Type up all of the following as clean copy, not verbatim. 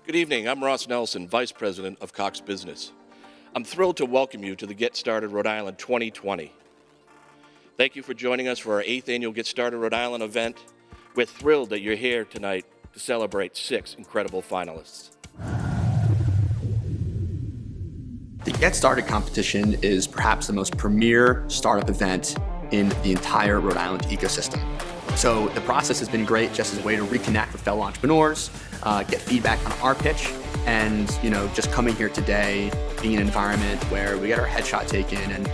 Good evening. I'm Ross Nelson, Vice President of Cox Business. I'm thrilled to welcome you to the Get Started Rhode Island 2020. Thank you for joining us for our 8th annual Get Started Rhode Island event. We're thrilled that you're here tonight to celebrate 6 incredible finalists. The Get Started competition is perhaps the most premier startup event in the entire Rhode Island ecosystem. So the process has been great just as a way to reconnect with fellow entrepreneurs, get feedback on our pitch, and just coming here today, being in an environment where we get our headshot taken and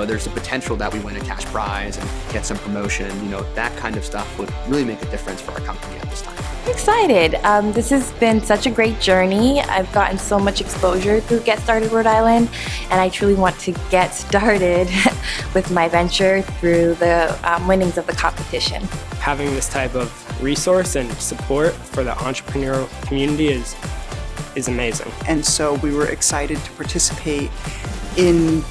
there's the potential that we win a cash prize and get some promotion, that kind of stuff would really make a difference for our company at this time. I'm excited. This has been such a great journey. I've gotten so much exposure through Get Started Rhode Island, and I truly want to get started with my venture through the winnings of the competition. Having this type of resource and support for the entrepreneurial community is amazing. And so we were excited to participate in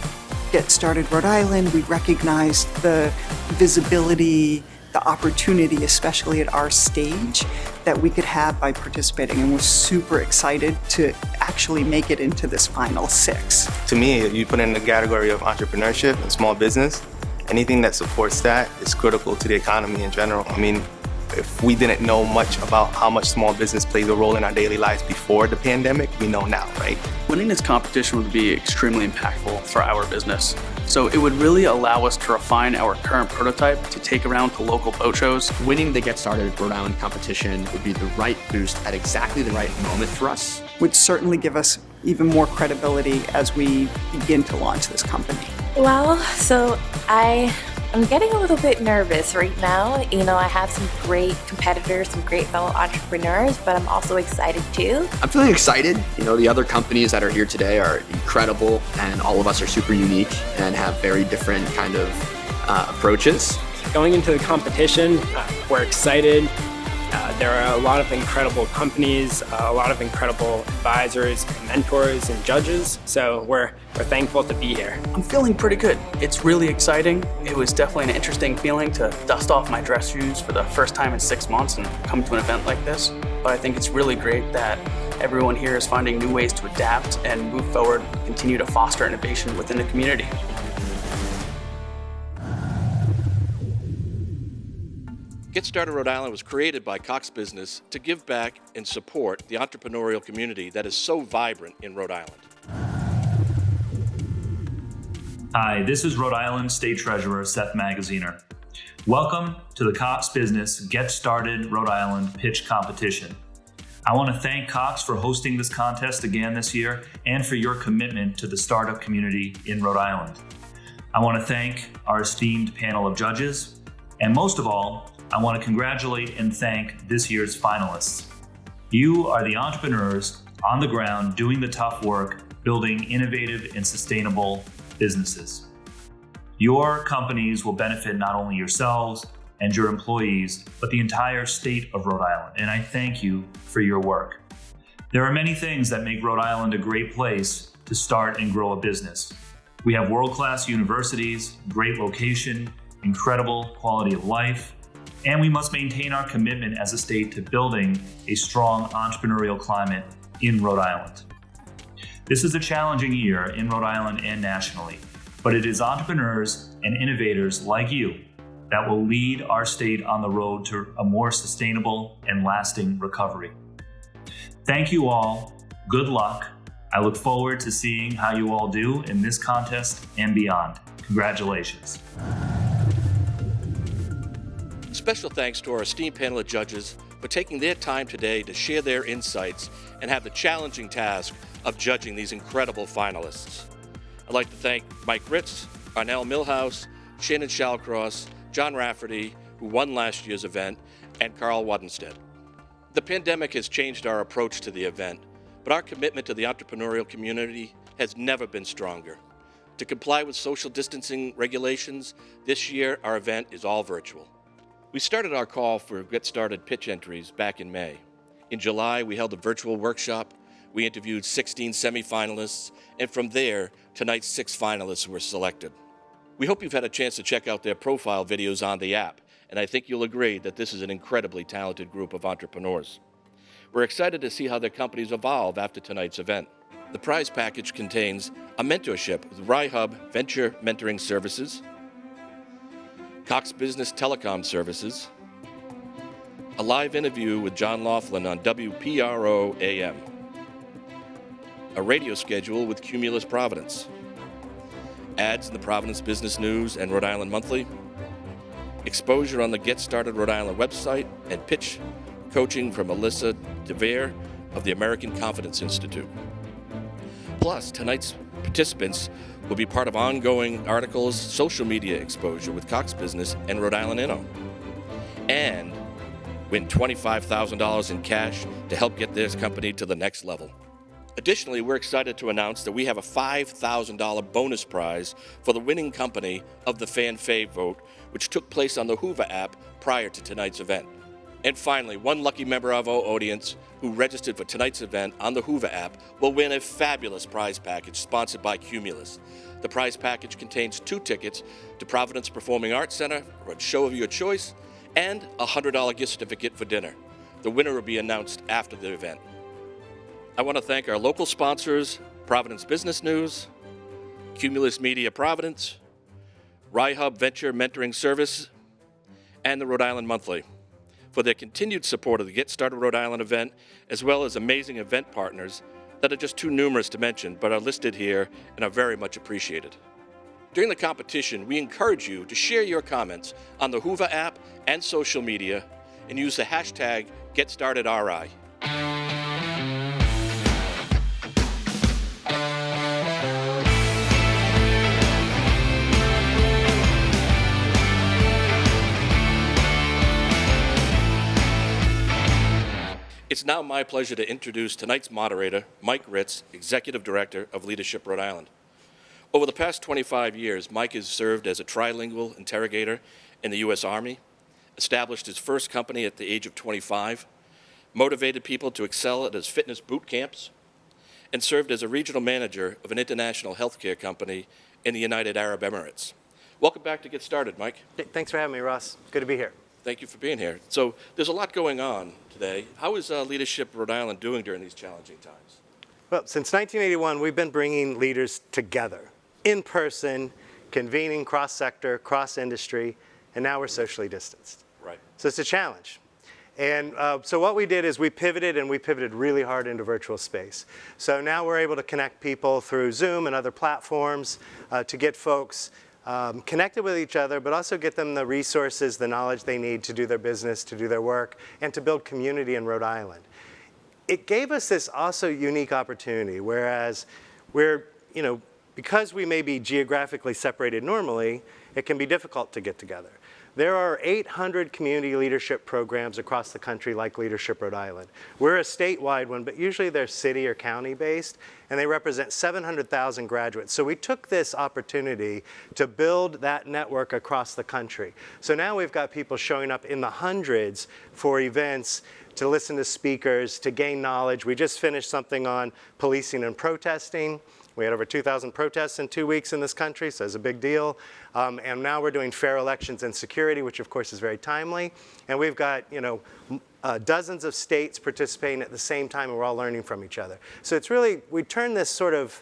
Get Started Rhode Island. We recognized the visibility, the opportunity, especially at our stage, that we could have by participating, and we're super excited to actually make it into this final 6. To me, you put in the category of entrepreneurship and small business. Anything that supports that is critical to the economy in general. I mean, if we didn't know much about how much small business plays a role in our daily lives before the pandemic, we know now, right? Winning this competition would be extremely impactful for our business. So it would really allow us to refine our current prototype to take around to local boat shows. Winning the Get Started Rhode Island competition would be the right boost at exactly the right moment for us. Would certainly give us even more credibility as we begin to launch this company. Well, so I'm getting a little bit nervous right now. I have some great competitors, some great fellow entrepreneurs, but I'm also excited too. I'm feeling excited. The other companies that are here today are incredible, and all of us are super unique and have very different kind of approaches. Going into the competition, we're excited. There are a lot of incredible companies, a lot of incredible advisors, and mentors, and judges. So we're thankful to be here. I'm feeling pretty good. It's really exciting. It was definitely an interesting feeling to dust off my dress shoes for the first time in 6 months and come to an event like this. But I think it's really great that everyone here is finding new ways to adapt and move forward, continue to foster innovation within the community. Get Started Rhode Island was created by Cox Business to give back and support the entrepreneurial community that is so vibrant in Rhode Island. Hi, this is Rhode Island State Treasurer Seth Magaziner. Welcome to the Cox Business Get Started Rhode Island Pitch Competition. I want to thank Cox for hosting this contest again this year and for your commitment to the startup community in Rhode Island. I want to thank our esteemed panel of judges, and most of all, I want to congratulate and thank this year's finalists. You are the entrepreneurs on the ground doing the tough work, building innovative and sustainable businesses. Your companies will benefit not only yourselves and your employees, but the entire state of Rhode Island, and I thank you for your work. There are many things that make Rhode Island a great place to start and grow a business. We have world-class universities, great location, incredible quality of life, and we must maintain our commitment as a state to building a strong entrepreneurial climate in Rhode Island. This is a challenging year in Rhode Island and nationally, but it is entrepreneurs and innovators like you that will lead our state on the road to a more sustainable and lasting recovery. Thank you all. Good luck. I look forward to seeing how you all do in this contest and beyond. Congratulations. Special thanks to our esteemed panel of judges for taking their time today to share their insights and have the challenging task of judging these incredible finalists. I'd like to thank Mike Ritz, Arnell Millhouse, Shannon Shallcross, John Rafferty, who won last year's event, and Carl Wadenstedt. The pandemic has changed our approach to the event, but our commitment to the entrepreneurial community has never been stronger. To comply with social distancing regulations, this year our event is all virtual. We started our call for Get Started pitch entries back in May. In July, we held a virtual workshop. We interviewed 16 semifinalists, and from there, tonight's 6 finalists were selected. We hope you've had a chance to check out their profile videos on the app, and I think you'll agree that this is an incredibly talented group of entrepreneurs. We're excited to see how their companies evolve after tonight's event. The prize package contains a mentorship with RIHub Venture Mentoring Services, Cox Business Telecom Services, a live interview with John Laughlin on WPRO AM, a radio schedule with Cumulus Providence, ads in the Providence Business News and Rhode Island Monthly, exposure on the Get Started Rhode Island website, and pitch coaching from Alyssa DeVere of the American Confidence Institute. Plus, tonight's participants will be part of ongoing articles, social media exposure with Cox Business and Rhode Island Inno, and win $25,000 in cash to help get this company to the next level. Additionally, we're excited to announce that we have a $5,000 bonus prize for the winning company of the Fan Fave vote, which took place on the Hoover app prior to tonight's event. And finally, one lucky member of our audience who registered for tonight's event on the Hoover app will win a fabulous prize package sponsored by Cumulus. The prize package contains 2 tickets to Providence Performing Arts Center for a show of your choice and a $100 gift certificate for dinner. The winner will be announced after the event. I want to thank our local sponsors, Providence Business News, Cumulus Media Providence, RIHub Venture Mentoring Service, and the Rhode Island Monthly for their continued support of the Get Started Rhode Island event, as well as amazing event partners that are just too numerous to mention, but are listed here and are very much appreciated. During the competition, we encourage you to share your comments on the Hoover app and social media and use the hashtag GetStartedRI. It's now my pleasure to introduce tonight's moderator, Mike Ritz, Executive Director of Leadership Rhode Island. Over the past 25 years, Mike has served as a trilingual interrogator in the U.S. Army, established his first company at the age of 25, motivated people to excel at his fitness boot camps, and served as a regional manager of an international healthcare company in the United Arab Emirates. Welcome back to Get Started, Mike. Thanks for having me, Ross. Good to be here. Thank you for being here. So there's a lot going on today. How is Leadership Rhode Island doing during these challenging times? Well, since 1981, we've been bringing leaders together, in person, convening cross-sector, cross-industry, and now we're socially distanced. Right. So it's a challenge. And so what we did is we pivoted, and we pivoted really hard into virtual space. So now we're able to connect people through Zoom and other platforms to get folks connected with each other, but also get them the resources, the knowledge they need to do their business, to do their work, and to build community in Rhode Island. It gave us this also unique opportunity, whereas because we may be geographically separated normally, it can be difficult to get together. There are 800 community leadership programs across the country like Leadership Rhode Island. We're a statewide one, but usually they're city or county based, and they represent 700,000 graduates. So we took this opportunity to build that network across the country. So now we've got people showing up in the hundreds for events, to listen to speakers, to gain knowledge. We just finished something on policing and protesting. We had over 2,000 protests in 2 weeks in this country, so it's a big deal. And now we're doing fair elections and security, which of course is very timely. And we've got dozens of states participating at the same time, and we're all learning from each other. So it's really, we turned this sort of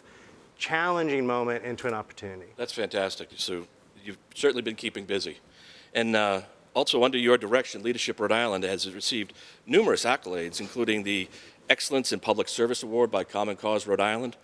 challenging moment into an opportunity. That's fantastic, Sue. You've certainly been keeping busy. And also under your direction, Leadership Rhode Island has received numerous accolades, including the Excellence in Public Service Award by Common Cause Rhode Island,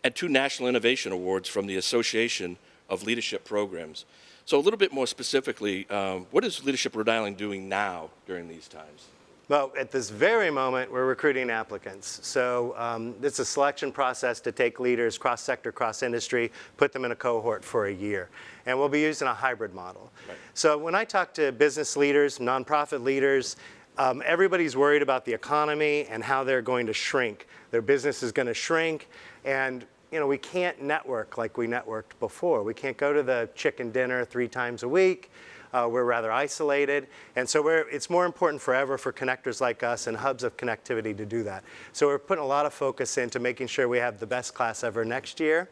and 2 National Innovation Awards from the Association of Leadership Programs. So a little bit more specifically, what is Leadership Rhode Island doing now during these times? Well, at this very moment, we're recruiting applicants. So it's a selection process to take leaders cross-sector, cross-industry, put them in a cohort for a year. And we'll be using a hybrid model. Right. So when I talk to business leaders, nonprofit leaders, everybody's worried about the economy and how they're going to shrink. Their business is going to shrink, and we can't network like we networked before. We can't go to the chicken dinner 3 times a week. We're rather isolated, and so it's more important forever for connectors like us and hubs of connectivity to do that. So we're putting a lot of focus into making sure we have the best class ever next year,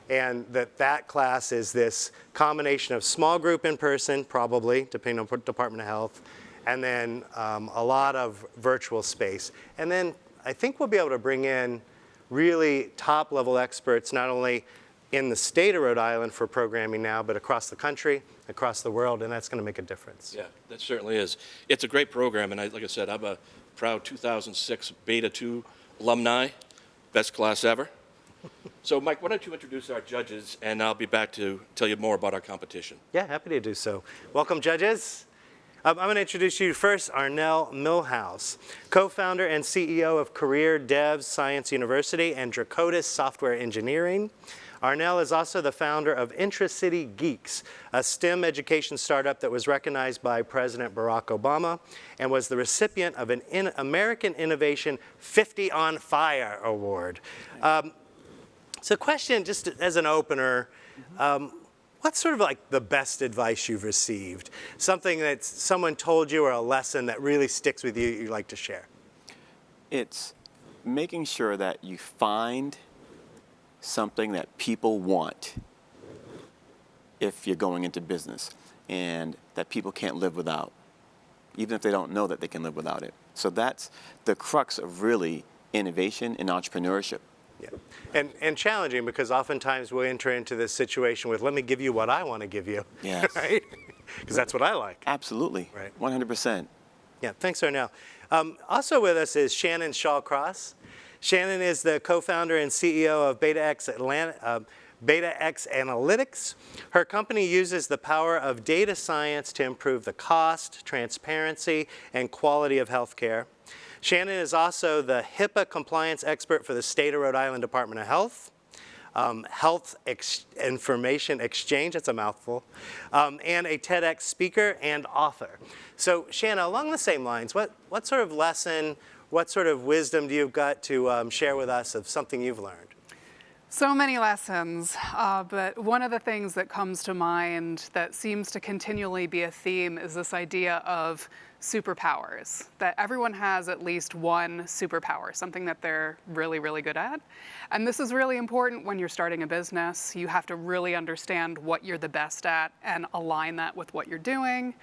and that class is this combination of small group in person, probably, depending on Department of Health, and then a lot of virtual space. And then I think we'll be able to bring in really top-level experts, not only in the state of Rhode Island for programming now, but across the country, across the world, and that's going to make a difference. Yeah, that certainly is. It's a great program, and like I said, I'm a proud 2006 Beta 2 alumni, best class ever. So, Mike, why don't you introduce our judges, and I'll be back to tell you more about our competition. Yeah, happy to do so. Welcome, judges. I'm going to introduce you first, Arnell Millhouse, co-founder and CEO of Career Devs Science University and Dracotis Software Engineering. Arnell is also the founder of Intracity Geeks, a STEM education startup that was recognized by President Barack Obama and was the recipient of an American Innovation 50 on Fire Award. So question, just as an opener, what's sort of like the best advice you've received? Something that someone told you or a lesson that really sticks with you you'd like to share? It's making sure that you find something that people want if you're going into business and that people can't live without, even if they don't know that they can live without it. So that's the crux of really innovation and entrepreneurship. Yeah, and challenging, because oftentimes we'll enter into this situation with, let me give you what I want to give you. Yes. Right? Because that's what I like. Absolutely. Right. 100%. Yeah, thanks, Arnell. Also with us is Shannon Shawcross. Shannon is the co-founder and CEO of BetaX Analytics. Her company uses the power of data science to improve the cost, transparency, and quality of healthcare. Shannon is also the HIPAA compliance expert for the state of Rhode Island Department of Health, Information Exchange, that's a mouthful, and a TEDx speaker and author. So Shannon, along the same lines, what sort of lesson, what sort of wisdom do you've got to share with us of something you've learned? So many lessons, but one of the things that comes to mind that seems to continually be a theme is this idea of superpowers, that everyone has at least one superpower, something that they're really, really good at. And this is really important when you're starting a business. You have to really understand what you're the best at and align that with what you're doing.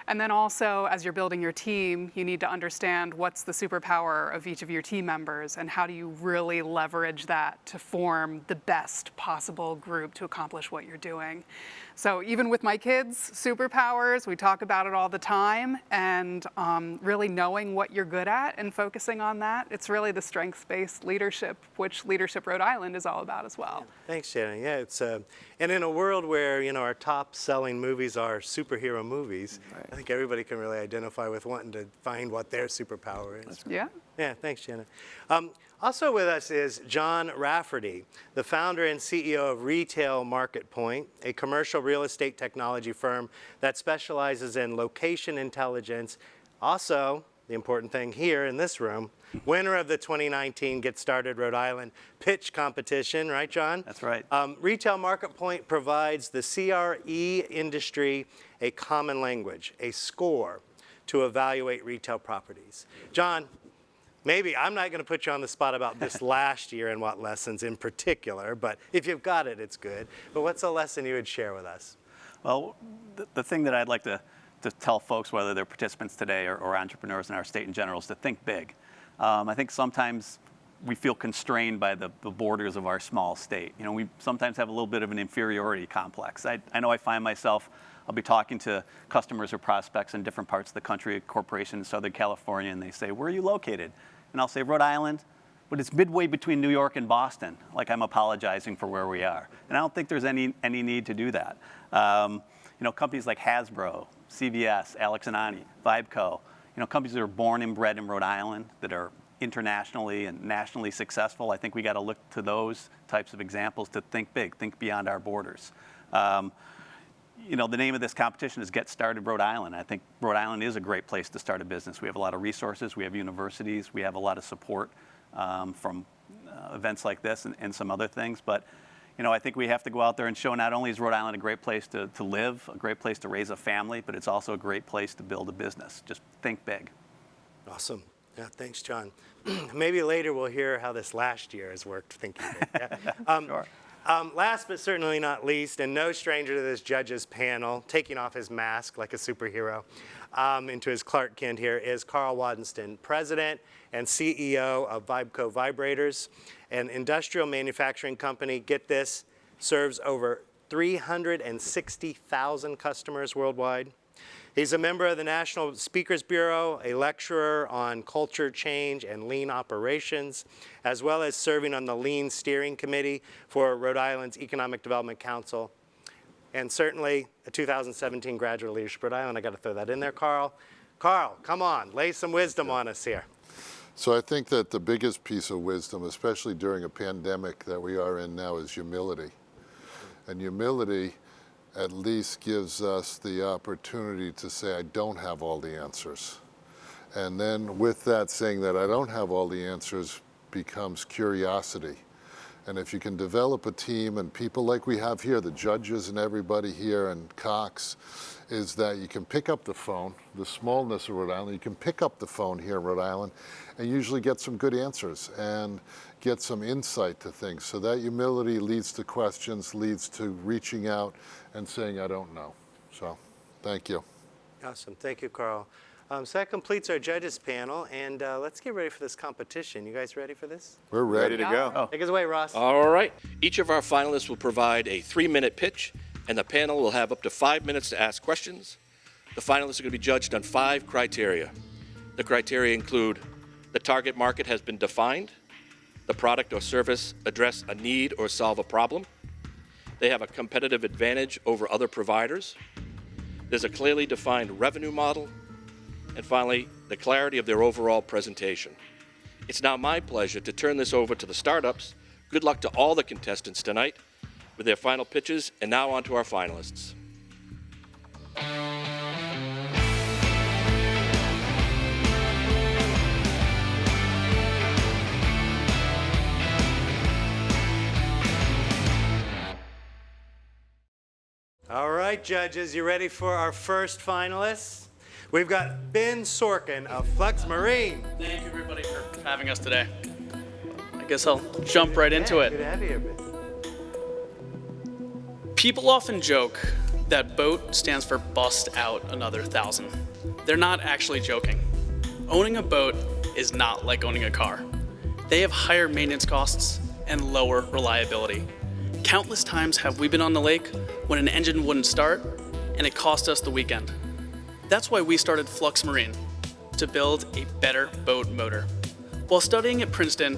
And then also, as you're building your team, you need to understand what's the superpower of each of your team members and how do you really leverage that to form the best possible group to accomplish what you're doing. So even with my kids' superpowers, we talk about it all the time, and really knowing what you're good at and focusing on that, it's really the strengths-based leadership, which Leadership Rhode Island is all about as well. Thanks, Shannon. Yeah, it's and in a world where our top-selling movies are superhero movies, right. I think everybody can really identify with wanting to find what their superpower is. Yeah. Yeah, thanks, Shannon. Also with us is John Rafferty, the founder and CEO of Retail Market Point, a commercial real estate technology firm that specializes in location intelligence. Also, the important thing here in this room, winner of the 2019 Get Started Rhode Island pitch competition, right, John? That's right. Retail Market Point provides the CRE industry a common language, a score to evaluate retail properties. John, maybe I'm not going to put you on the spot about this last year and what lessons in particular, but if you've got it, it's good. But what's a lesson you would share with us? Well, the thing that I'd like to tell folks, whether they're participants today or entrepreneurs in our state in general, is to think big. I think sometimes we feel constrained by the borders of our small state. We sometimes have a little bit of an inferiority complex. I know I find myself, I'll be talking to customers or prospects in different parts of the country, a corporation in Southern California, and they say, where are you located? And I'll say, Rhode Island, but it's midway between New York and Boston, like I'm apologizing for where we are. And I don't think there's any need to do that. Companies like Hasbro, CVS, Alex and Ani, Vibeco, companies that are born and bred in Rhode Island that are internationally and nationally successful. I think we got to look to those types of examples to think big, think beyond our borders. The name of this competition is Get Started Rhode Island. I think Rhode Island is a great place to start a business. We have a lot of resources, we have universities, we have a lot of support from events like this and some other things. But I think we have to go out there and show not only is Rhode Island a great place to live, a great place to raise a family, but it's also a great place to build a business. Just think big. Awesome. Yeah, thanks, John. Maybe later we'll hear how this last year has worked thinking big. Yeah. Sure. Last but certainly not least, and no stranger to this judges panel, taking off his mask like a superhero into his Clark Kent here, is Carl Wadenston, President and CEO of Vibeco Vibrators, an industrial manufacturing company. Get this, serves over 360,000 customers worldwide. He's a member of the National Speakers Bureau, a lecturer on culture change and lean operations, as well as serving on the Lean Steering Committee for Rhode Island's Economic Development Council, and certainly a 2017 graduate of Leadership Rhode Island. I got to throw that in there, Carl. Carl, come on, lay some wisdom on us here. So I think that the biggest piece of wisdom, especially during a pandemic that we are in now, is humility. And humility at least gives us the opportunity to say, I don't have all the answers. And then with that, saying that I don't have all the answers becomes curiosity. And if you can develop a team and people like we have here, the judges and everybody here and Cox, is that you can pick up the phone, the smallness of Rhode Island, you can pick up the phone here in Rhode Island and usually get some good answers and get some insight to things. So that humility leads to questions, leads to reaching out and saying, I don't know. So thank you. Awesome, thank you, Carl. So that completes our judges panel, and let's get ready for this competition. You guys ready for this? We're ready to go. Take us away, Ross. All right. Each of our finalists will provide a 3-minute pitch, and the panel will have up to 5 minutes to ask questions. The finalists are going to be judged on 5 criteria. The criteria include the target market has been defined, the product or service address a need or solve a problem, they have a competitive advantage over other providers, there's a clearly defined revenue model, and finally, the clarity of their overall presentation. It's now my pleasure to turn this over to the startups. Good luck to all the contestants tonight with their final pitches, and now on to our finalists. All right, judges, you ready for our first finalists? We've got Ben Sorkin of Flux Marine. Thank you, everybody, for having us today. I guess I'll jump right into it. Good to have you here, Ben. People often joke that BOAT stands for bust out another 1,000. They're not actually joking. Owning a boat is not like owning a car. They have higher maintenance costs and lower reliability. Countless times have we been on the lake when an engine wouldn't start and it cost us the weekend. That's why we started Flux Marine, to build a better boat motor. While studying at Princeton,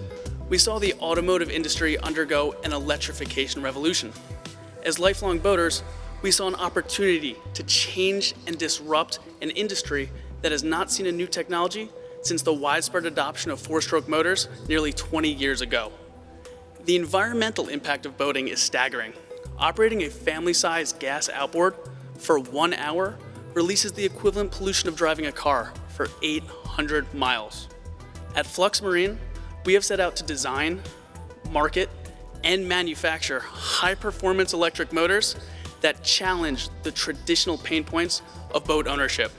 we saw the automotive industry undergo an electrification revolution. As lifelong boaters, we saw an opportunity to change and disrupt an industry that has not seen a new technology since the widespread adoption of 4-stroke motors nearly 20 years ago. The environmental impact of boating is staggering. Operating a family-sized gas outboard for 1 hour releases the equivalent pollution of driving a car for 800 miles. At Flux Marine, we have set out to design, market, and manufacture high-performance electric motors that challenge the traditional pain points of boat ownership.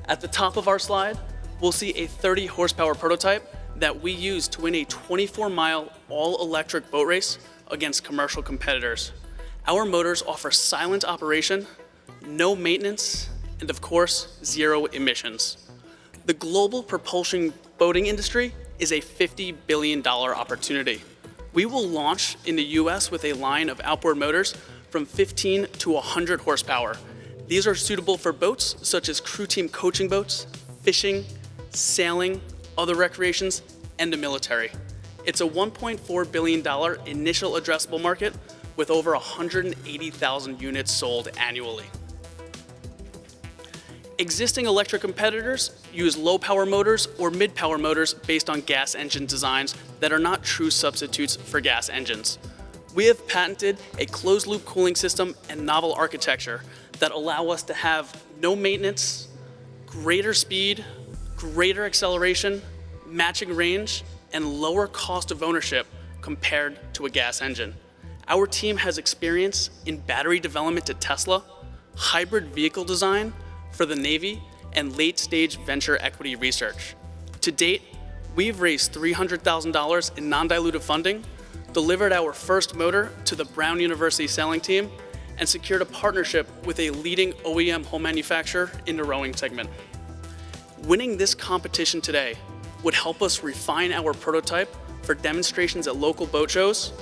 At the top of our slide, we'll see a 30-horsepower prototype that we use to win a 24-mile all-electric boat race against commercial competitors. Our motors offer silent operation, no maintenance, and of course, 0 emissions. The global propulsion boating industry is a $50 billion opportunity. We will launch in the US with a line of outboard motors from 15 to 100 horsepower. These are suitable for boats such as crew team coaching boats, fishing, sailing, other recreations, and the military. It's a $1.4 billion initial addressable market with over 180,000 units sold annually. Existing electric competitors use low-power motors or mid-power motors based on gas engine designs that are not true substitutes for gas engines. We have patented a closed-loop cooling system and novel architecture that allow us to have no maintenance, greater speed, greater acceleration, matching range, and lower cost of ownership compared to a gas engine. Our team has experience in battery development to Tesla, hybrid vehicle design for the Navy, and late-stage venture equity research. To date, we've raised $300,000 in non-dilutive funding, delivered our first motor to the Brown University sailing team, and secured a partnership with a leading OEM home manufacturer in the rowing segment. Winning this competition today would help us refine our prototype for demonstrations at local boat shows,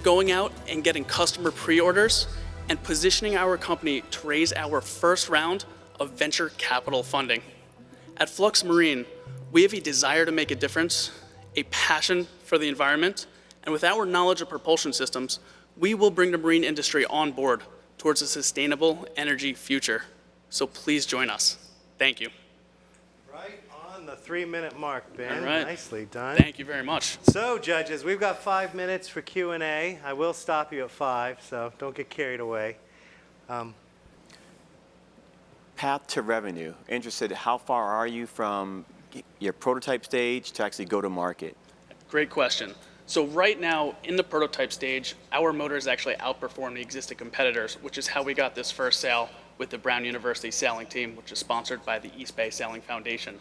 going out and getting customer pre-orders, and positioning our company to raise our first round of venture capital funding. At Flux Marine, we have a desire to make a difference, a passion for the environment, and with our knowledge of propulsion systems, we will bring the marine industry on board towards a sustainable energy future. So please join us. Thank you. Right on the 3-minute mark, Ben. All right. Nicely done. Thank you very much. So, judges, we've got 5 minutes for Q&A. I will stop you at 5, so don't get carried away. Path to revenue. Interested, how far are you from your prototype stage to actually go to market? Great question. So right now, in the prototype stage, our motors actually outperform the existing competitors, which is how we got this first sale with the Brown University sailing team, which is sponsored by the East Bay Sailing Foundation.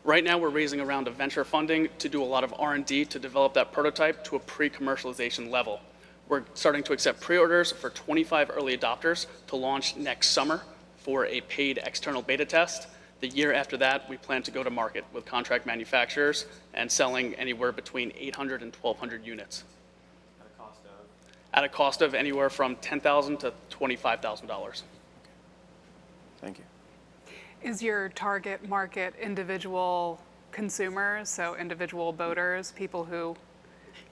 Right now, we're raising a round of venture funding to do a lot of R&D to develop that prototype to a pre-commercialization level. We're starting to accept pre-orders for 25 early adopters to launch next summer for a paid external beta test. The year after that, we plan to go to market with contract manufacturers and selling anywhere between 800 and 1,200 units. At a cost of anywhere from $10,000 to $25,000. Thank you. Is your target market individual consumers, so individual boaters, people who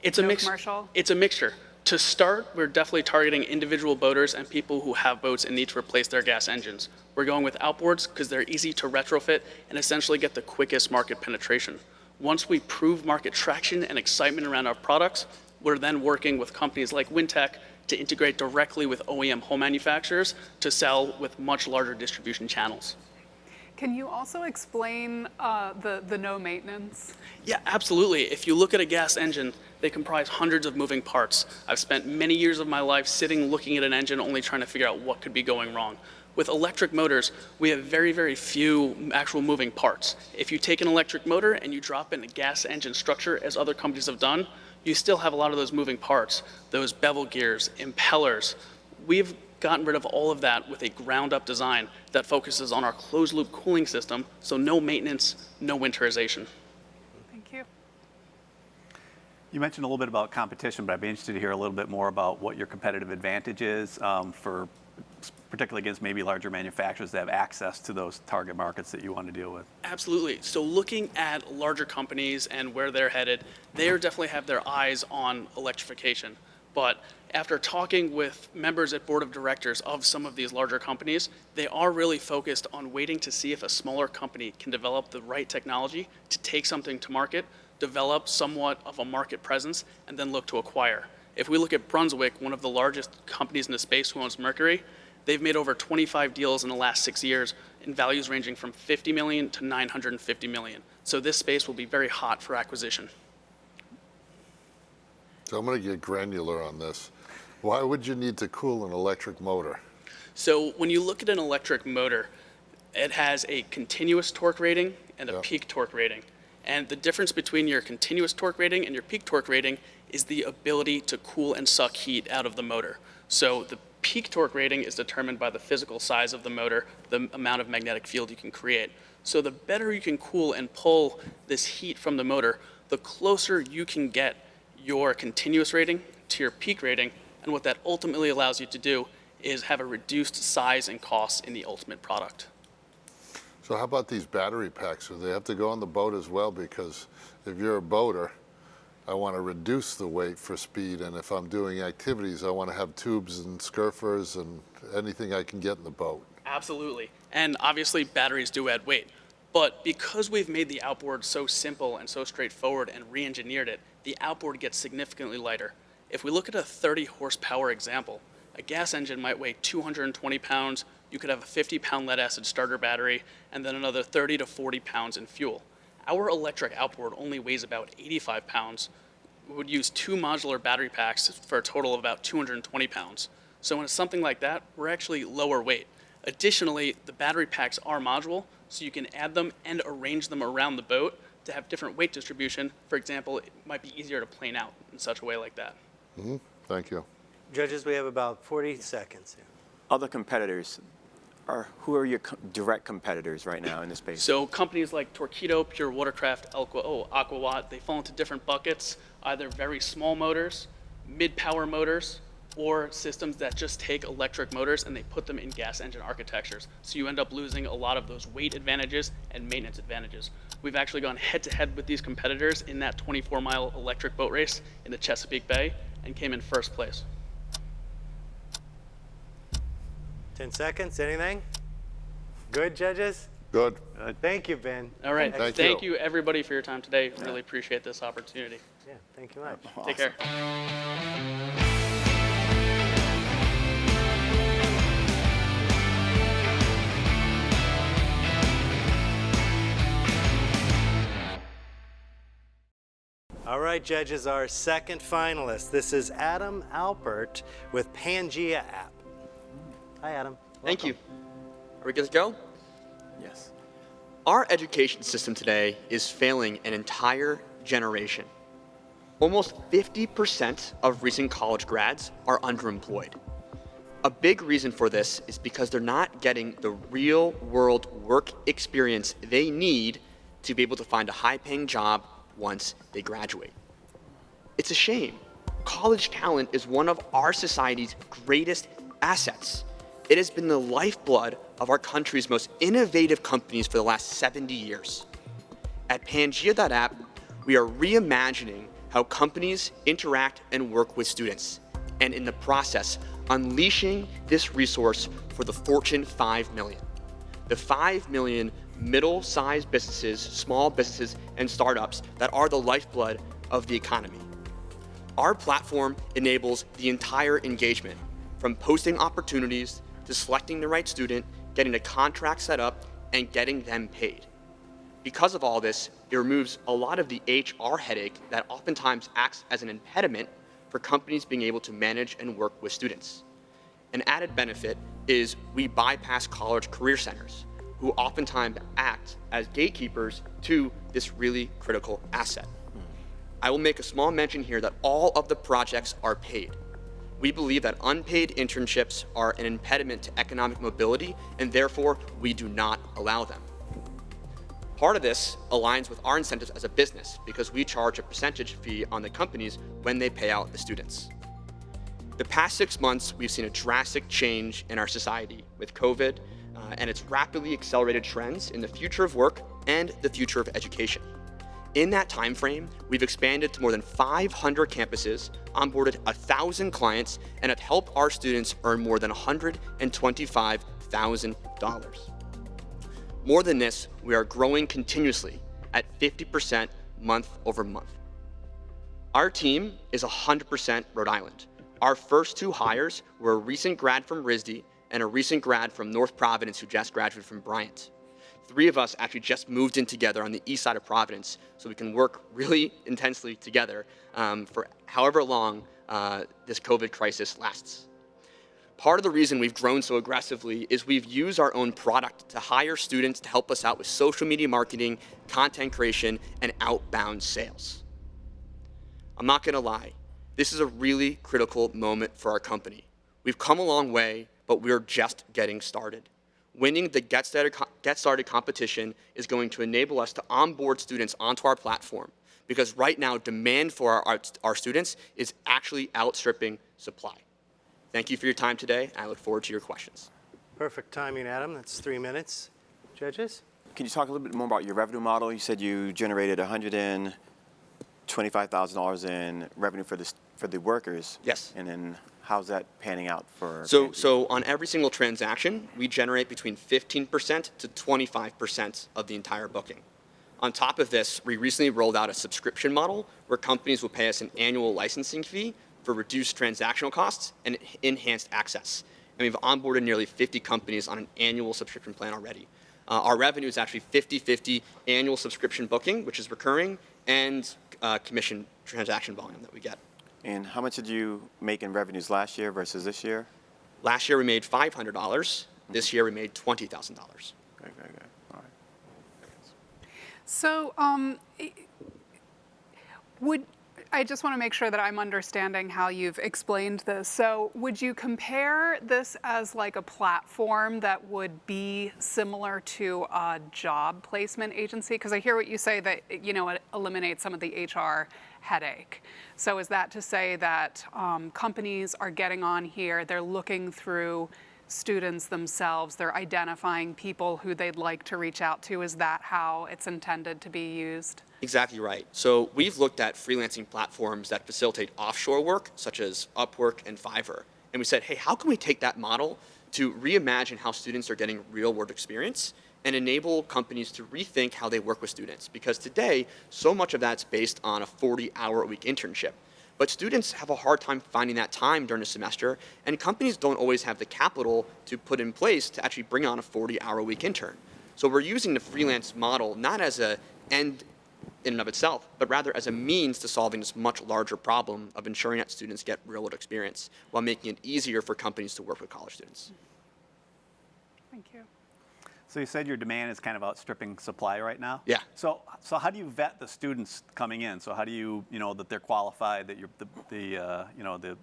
commercial? It's a mixture. To start, we're definitely targeting individual boaters and people who have boats and need to replace their gas engines. We're going with outboards because they're easy to retrofit and essentially get the quickest market penetration. Once we prove market traction and excitement around our products, we're then working with companies like Wintech to integrate directly with OEM home manufacturers to sell with much larger distribution channels. Can you also explain the no maintenance? Yeah, absolutely. If you look at a gas engine, they comprise hundreds of moving parts. I've spent many years of my life sitting looking at an engine only trying to figure out what could be going wrong. With electric motors, we have very, very few actual moving parts. If you take an electric motor and you drop it in a gas engine structure, as other companies have done, you still have a lot of those moving parts, those bevel gears, impellers. We've gotten rid of all of that with a ground-up design that focuses on our closed-loop cooling system, so no maintenance, no winterization. Thank you. You mentioned a little bit about competition, but I'd be interested to hear a little bit more about what your competitive advantage is for particularly against maybe larger manufacturers that have access to those target markets that you want to deal with. Absolutely. So looking at larger companies and where they're headed, they definitely have their eyes on electrification. But after talking with members at board of directors of some of these larger companies, they are really focused on waiting to see if a smaller company can develop the right technology to take something to market, develop somewhat of a market presence, and then look to acquire. If we look at Brunswick, one of the largest companies in the space who owns Mercury, they've made over 25 deals in the last 6 years in values ranging from $50 million to $950 million. So this space will be very hot for acquisition. So I'm going to get granular on this. Why would you need to cool an electric motor? So when you look at an electric motor, it has a continuous torque rating and a peak torque rating. And the difference between your continuous torque rating and your peak torque rating is the ability to cool and suck heat out of the motor. So the peak torque rating is determined by the physical size of the motor, the amount of magnetic field you can create. So the better you can cool and pull this heat from the motor, the closer you can get your continuous rating to your peak rating, and what that ultimately allows you to do is have a reduced size and cost in the ultimate product. So how about these battery packs? Do they have to go on the boat as well? Because if you're a boater, I want to reduce the weight for speed, and if I'm doing activities, I want to have tubes and skirfers and anything I can get in the boat. Absolutely, and obviously batteries do add weight. But because we've made the outboard so simple and so straightforward and re-engineered it, the outboard gets significantly lighter. If we look at a 30 horsepower example, a gas engine might weigh 220 pounds, you could have a 50-pound lead acid starter battery, and then another 30 to 40 pounds in fuel. Our electric outboard only weighs about 85 pounds. We would use 2 modular battery packs for a total of about 220 pounds. So in something like that, we're actually lower weight. Additionally, the battery packs are modular, so you can add them and arrange them around the boat to have different weight distribution. For example, it might be easier to plane out in such a way like that. Thank you. Judges, we have about 40 seconds. Other competitors, who are your direct competitors right now in this space? So companies like Torqeedo, Pure Watercraft, Aquawatt, they fall into different buckets, either very small motors, mid-power motors, or systems that just take electric motors and they put them in gas engine architectures. So you end up losing a lot of those weight advantages and maintenance advantages. We've actually gone head-to-head with these competitors in that 24-mile electric boat race in the Chesapeake Bay and came in first place. 10 seconds, anything? Good, judges? Good. Thank you, Ben. All right, Thank you everybody for your time today. Really appreciate this opportunity. Yeah, thank you much. Take care. All right, judges, our second finalist. This is Adam Alpert with Pangaea App. Hi, Adam. Thank you. Are we good to go? Yes. Our education system today is failing an entire generation. Almost 50% of recent college grads are underemployed. A big reason for this is because they're not getting the real world work experience they need to be able to find a high-paying job once they graduate. It's a shame. College talent is one of our society's greatest assets. It has been the lifeblood of our country's most innovative companies for the last 70 years. At Pangaea.app, we are reimagining how companies interact and work with students, and in the process, unleashing this resource for the Fortune 5 million. The 5 million middle-sized businesses, small businesses, and startups that are the lifeblood of the economy. Our platform enables the entire engagement, from posting opportunities to selecting the right student, getting the contract set up, and getting them paid. Because of all this, it removes a lot of the HR headache that oftentimes acts as an impediment for companies being able to manage and work with students. An added benefit is we bypass college career centers, who oftentimes act as gatekeepers to this really critical asset. I will make a small mention here that all of the projects are paid. We believe that unpaid internships are an impediment to economic mobility, and therefore we do not allow them. Part of this aligns with our incentives as a business because we charge a percentage fee on the companies when they pay out the students. The past 6 months, we've seen a drastic change in our society with COVID and its rapidly accelerated trends in the future of work and the future of education. In that time frame, we've expanded to more than 500 campuses, onboarded 1,000 clients, and have helped our students earn more than $125,000. More than this, we are growing continuously at 50% month over month. Our team is 100% Rhode Island. Our first 2 hires were a recent grad from RISD and a recent grad from North Providence who just graduated from Bryant. 3 of us actually just moved in together on the east side of Providence so we can work really intensely together for however long this COVID crisis lasts. Part of the reason we've grown so aggressively is we've used our own product to hire students to help us out with social media marketing, content creation, and outbound sales. I'm not gonna lie, this is a really critical moment for our company. We've come a long way, but we're just getting started. Winning the Get Started competition is going to enable us to onboard students onto our platform because right now demand for our students is actually outstripping supply. Thank you for your time today, and I look forward to your questions. Perfect timing, Adam. That's 3 minutes. Judges? Can you talk a little bit more about your revenue model? You said you generated $125,000 in revenue for the workers. Yes. And then how's that panning out for? So on every single transaction, we generate between 15% to 25% of the entire booking. On top of this, we recently rolled out a subscription model where companies will pay us an annual licensing fee for reduced transactional costs and enhanced access. And we've onboarded nearly 50 companies on an annual subscription plan already. Our revenue is actually 50-50 annual subscription booking, which is recurring, and commission transaction volume that we get. And how much did you make in revenues last year versus this year? Last year we made $500. This year we made $20,000. Very good. All right. So I just want to make sure that I'm understanding how you've explained this. So would you compare this as like a platform that would be similar to a job placement agency? Because I hear what you say that, you know, it eliminates some of the HR headache. So is that to say that companies are getting on here, they're looking through students themselves, they're identifying people who they'd like to reach out to? Is that how it's intended to be used? Exactly right. So we've looked at freelancing platforms that facilitate offshore work, such as Upwork and Fiverr. And we said, hey, how can we take that model to reimagine how students are getting real-world experience and enable companies to rethink how they work with students? Because today, so much of that's based on a 40-hour-a-week internship. But students have a hard time finding that time during a semester, and companies don't always have the capital to put in place to actually bring on a 40-hour-a-week intern. So we're using the freelance model not as an end in and of itself, but rather as a means to solving this much larger problem of ensuring that students get real-world experience while making it easier for companies to work with college students. Thank you. So you said your demand is kind of outstripping supply right now? Yeah. So how do you vet the students coming in? So how do you know that they're qualified, that the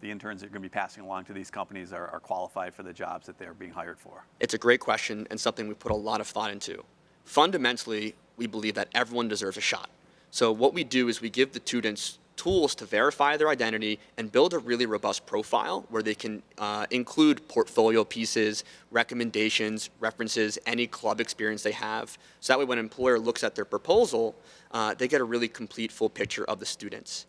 interns that you're going to be passing along to these companies are qualified for the jobs that they're being hired for? It's a great question and something we put a lot of thought into. Fundamentally, we believe that everyone deserves a shot. So what we do is we give the students tools to verify their identity and build a really robust profile where they can include portfolio pieces, recommendations, references, any club experience they have. So that way when an employer looks at their proposal, they get a really complete full picture of the students.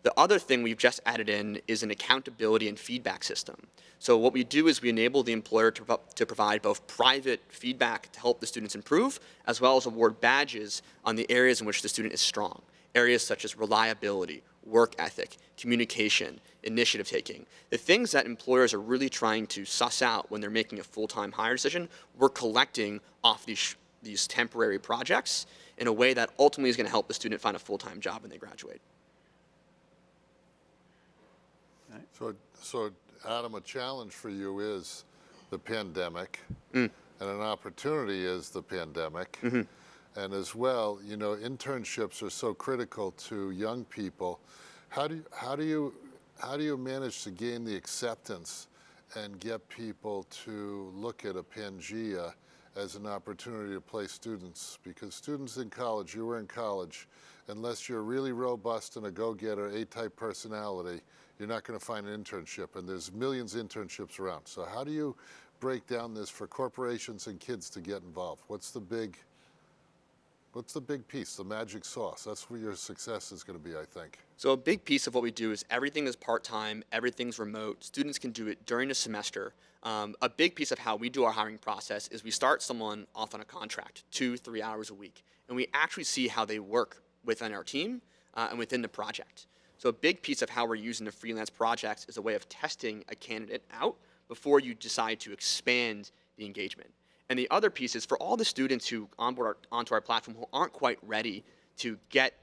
The other thing we've just added in is an accountability and feedback system. So what we do is we enable the employer to provide both private feedback to help the students improve, as well as award badges on the areas in which the student is strong. Areas such as reliability, work ethic, communication, initiative taking. The things that employers are really trying to suss out when they're making a full-time hire decision, we're collecting off these temporary projects in a way that ultimately is going to help the student find a full-time job when they graduate. So Adam, a challenge for you is the pandemic, and an opportunity is the pandemic. Mm-hmm. And as well, you know, internships are so critical to young people. How do you manage to gain the acceptance and get people to look at a Pangaea as an opportunity to place students? Because students in college, you were in college, unless you're really robust and a go-getter, A-type personality, you're not going to find an internship, and there's millions of internships around. So how do you break down this for corporations and kids to get involved? What's the big piece, the magic sauce? That's where your success is going to be, I think. So a big piece of what we do is everything is part-time, everything's remote. Students can do it during a semester. A big piece of how we do our hiring process is we start someone off on a contract, 2-3 hours a week, and we actually see how they work within our team and within the project. So a big piece of how we're using the freelance projects is a way of testing a candidate out before you decide to expand the engagement. And the other piece is for all the students who onboard onto our platform who aren't quite ready to get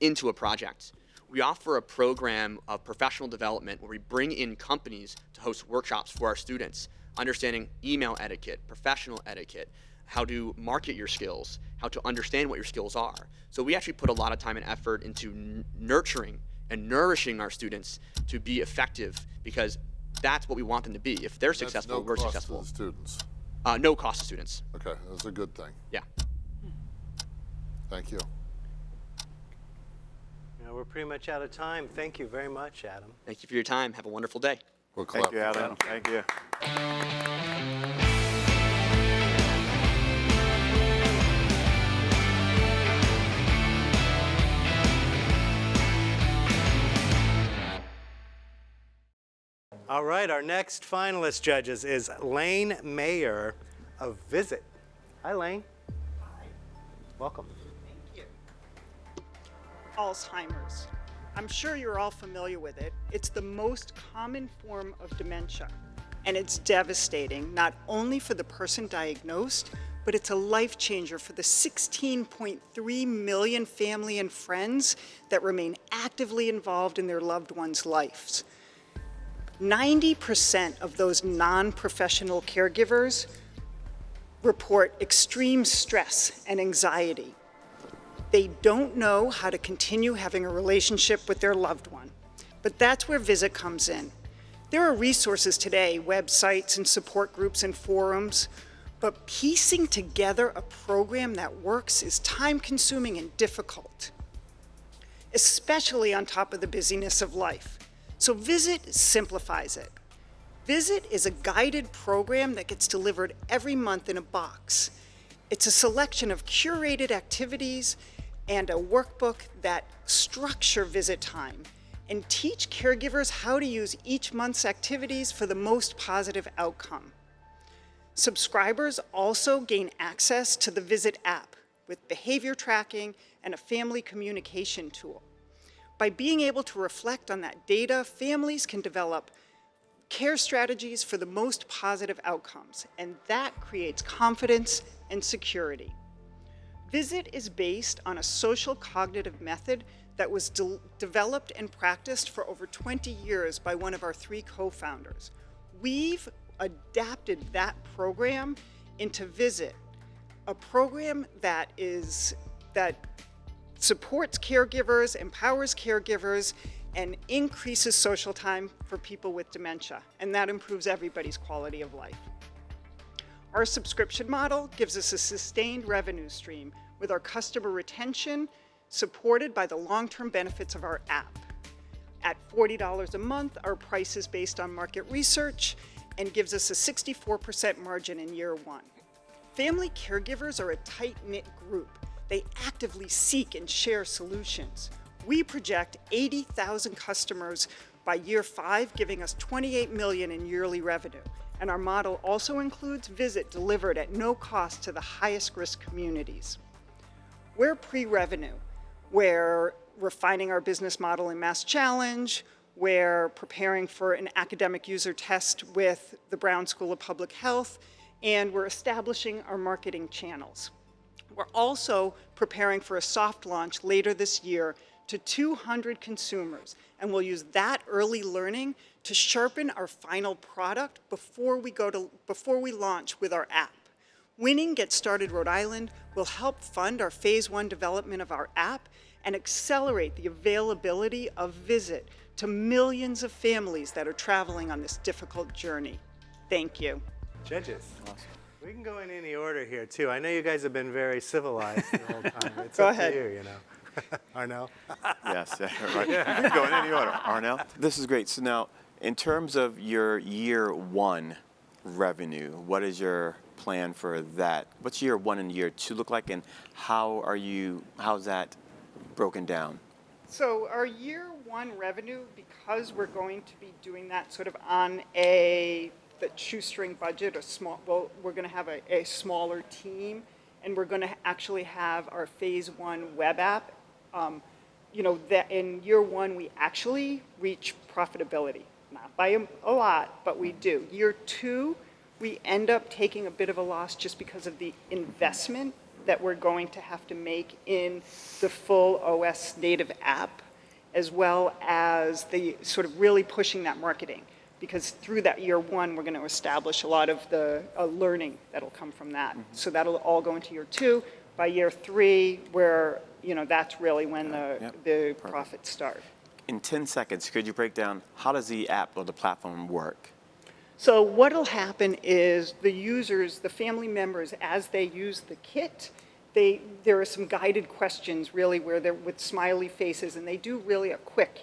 into a project, we offer a program of professional development where we bring in companies to host workshops for our students, understanding email etiquette, professional etiquette, how to market your skills, how to understand what your skills are. So we actually put a lot of time and effort into nurturing and nourishing our students to be effective, because that's what we want them to be. If they're successful, we're successful. No cost to the students. No cost to students. Okay, that's a good thing. Yeah. Thank you. We're pretty much out of time. Thank you very much, Adam. Thank you for your time. Have a wonderful day. We'll clap. Thank you, Adam. Thank you. All right, our next finalist judges is Lane Mayer of Visit. Hi, Lane. Hi. Welcome. Thank you. Alzheimer's. I'm sure you're all familiar with it. It's the most common form of dementia, and it's devastating, not only for the person diagnosed, but it's a life changer for the 16.3 million family and friends that remain actively involved in their loved ones' lives. 90% of those non-professional caregivers report extreme stress and anxiety. They don't know how to continue having a relationship with their loved one. But that's where Visit comes in. There are resources today, websites and support groups and forums, but piecing together a program that works is time-consuming and difficult, especially on top of the busyness of life. So Visit simplifies it. Visit is a guided program that gets delivered every month in a box. It's a selection of curated activities and a workbook that structure visit time and teach caregivers how to use each month's activities for the most positive outcome. Subscribers also gain access to the Visit app with behavior tracking and a family communication tool. By being able to reflect on that data, families can develop care strategies for the most positive outcomes, and that creates confidence and security. Visit is based on a social cognitive method that was developed and practiced for over 20 years by one of our 3 co-founders. We've adapted that program into Visit, a program that supports caregivers, empowers caregivers, and increases social time for people with dementia, and that improves everybody's quality of life. Our subscription model gives us a sustained revenue stream with our customer retention supported by the long-term benefits of our app. At $40 a month, our price is based on market research and gives us a 64% margin in year 1. Family caregivers are a tight-knit group. They actively seek and share solutions. We project 80,000 customers by year 5, giving us $28 million in yearly revenue. And our model also includes Visit delivered at no cost to the highest risk communities. We're pre-revenue. We're refining our business model in Mass Challenge. We're preparing for an academic user test with the Brown School of Public Health, and we're establishing our marketing channels. We're also preparing for a soft launch later this year to 200 consumers, and we'll use that early learning to sharpen our final product before we launch with our app. Winning Get Started Rhode Island will help fund our phase 1 development of our app and accelerate the availability of Visit to millions of families that are traveling on this difficult journey. Thank you. Judges. Awesome. We can go in any order here too. I know you guys have been very civilized the whole time. It's Go up ahead. to you, you know. Arnell? Yes, right. You can go in any order. Arnell? This is great. So now, in terms of your year 1 revenue, what is your plan for that? What's year 1 and year 2 look like, and how's that broken down? So our year 1 revenue, because we're going to be doing that sort of on the shoestring budget, we're going to have a smaller team, and we're going to actually have our phase 1 web app. That in year 1 we actually reach profitability, not by a lot, but we do. Year 2, we end up taking a bit of a loss just because of the investment that we're going to have to make in the full OS native app, as well as the sort of really pushing that marketing. Because through that year 1, we're going to establish a lot of the learning that'll come from that. Mm-hmm. So that'll all go into year 2. By year 3, where that's really when the profits start. In 10 seconds, could you break down how does the app or the platform work? So what'll happen is the users, the family members, as they use the kit, there are some guided questions really where they're with smiley faces, and they do really a quick,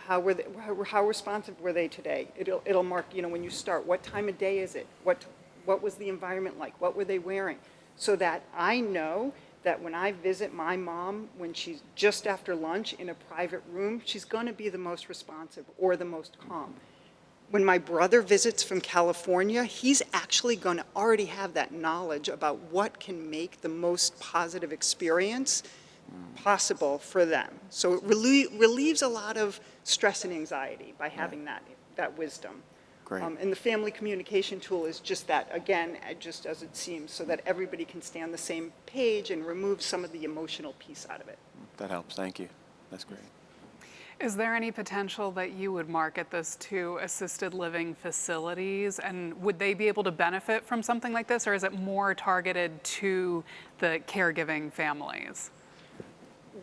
how responsive were they today? It'll mark, when you start, what time of day is it? What was the environment like? What were they wearing? So that I know that when I visit my mom, when she's just after lunch in a private room, she's going to be the most responsive or the most calm. When my brother visits from California, he's actually going to already have that knowledge about what can make the most positive experience possible for them. So it relieves a lot of stress and anxiety by having that wisdom. Great. And the family communication tool is just that, again, just as it seems, so that everybody can stay on the same page and remove some of the emotional piece out of it. That helps. Thank you. That's great. Is there any potential that you would market this to assisted living facilities, and would they be able to benefit from something like this, or is it more targeted to the caregiving families?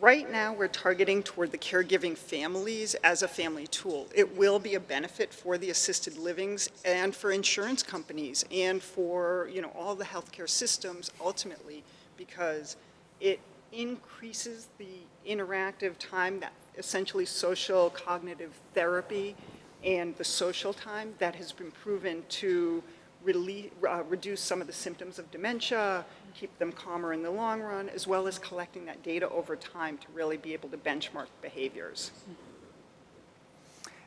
Right now, we're targeting toward the caregiving families as a family tool. It will be a benefit for the assisted livings and for insurance companies and for, all the healthcare systems ultimately, because it increases the interactive time, that essentially social cognitive therapy and the social time that has been proven to reduce some of the symptoms of dementia, keep them calmer in the long run, as well as collecting that data over time to really be able to benchmark behaviors.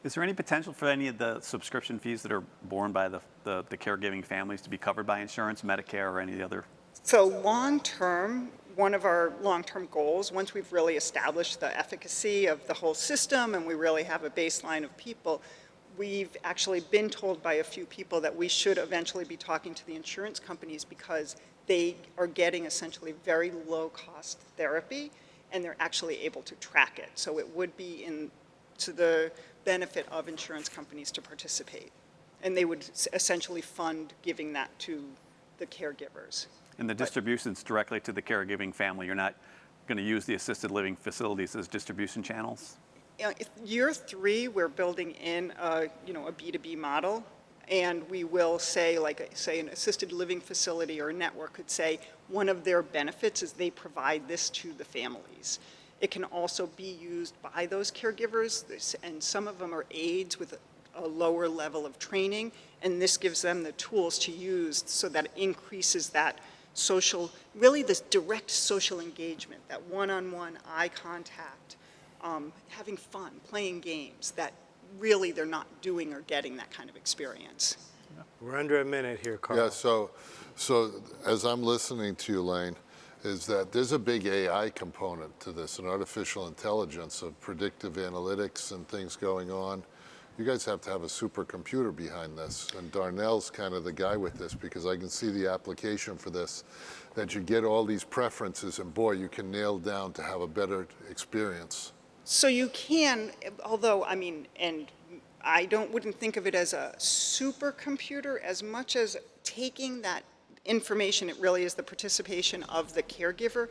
Is there any potential for any of the subscription fees that are borne by the caregiving families to be covered by insurance, Medicare, or any other? So long-term, one of our long-term goals, once we've really established the efficacy of the whole system and we really have a baseline of people, we've actually been told by a few people that we should eventually be talking to the insurance companies because they are getting essentially very low-cost therapy and they're actually able to track it. So it would be to the benefit of insurance companies to participate. And they would essentially fund giving that to the caregivers. And the distribution's directly to the caregiving family. You're not going to use the assisted living facilities as distribution channels? Year 3, we're building in a B2B model, and we will say, say an assisted living facility or a network could say one of their benefits is they provide this to the families. It can also be used by those caregivers, and some of them are aides with a lower level of training, and this gives them the tools to use so that it increases that social, really this direct social engagement, that one-on-one eye contact, having fun, playing games that really they're not doing or getting that kind of experience. We're under a minute here, Carl. Yeah, so as I'm listening to you, Lane, is that there's a big AI component to this, an artificial intelligence of predictive analytics and things going on. You guys have to have a supercomputer behind this, and Darnell's kind of the guy with this because I can see the application for this, that you get all these preferences and boy, you can nail down to have a better experience. So you can, although, and I wouldn't think of it as a supercomputer as much as taking that information. It really is the participation of the caregiver,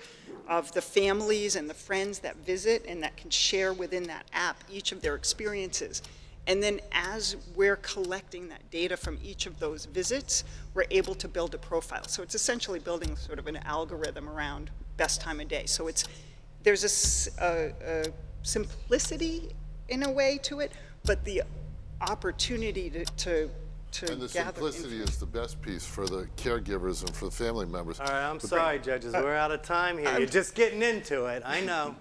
of the families and the friends that visit and that can share within that app each of their experiences. And then as we're collecting that data from each of those visits, we're able to build a profile. So it's essentially building sort of an algorithm around best time of day. So there's a simplicity in a way to it, but the opportunity to and the simplicity is the best piece for the caregivers and for the family members. All right, I'm sorry, judges. We're out of time here. You're just getting into it. I know.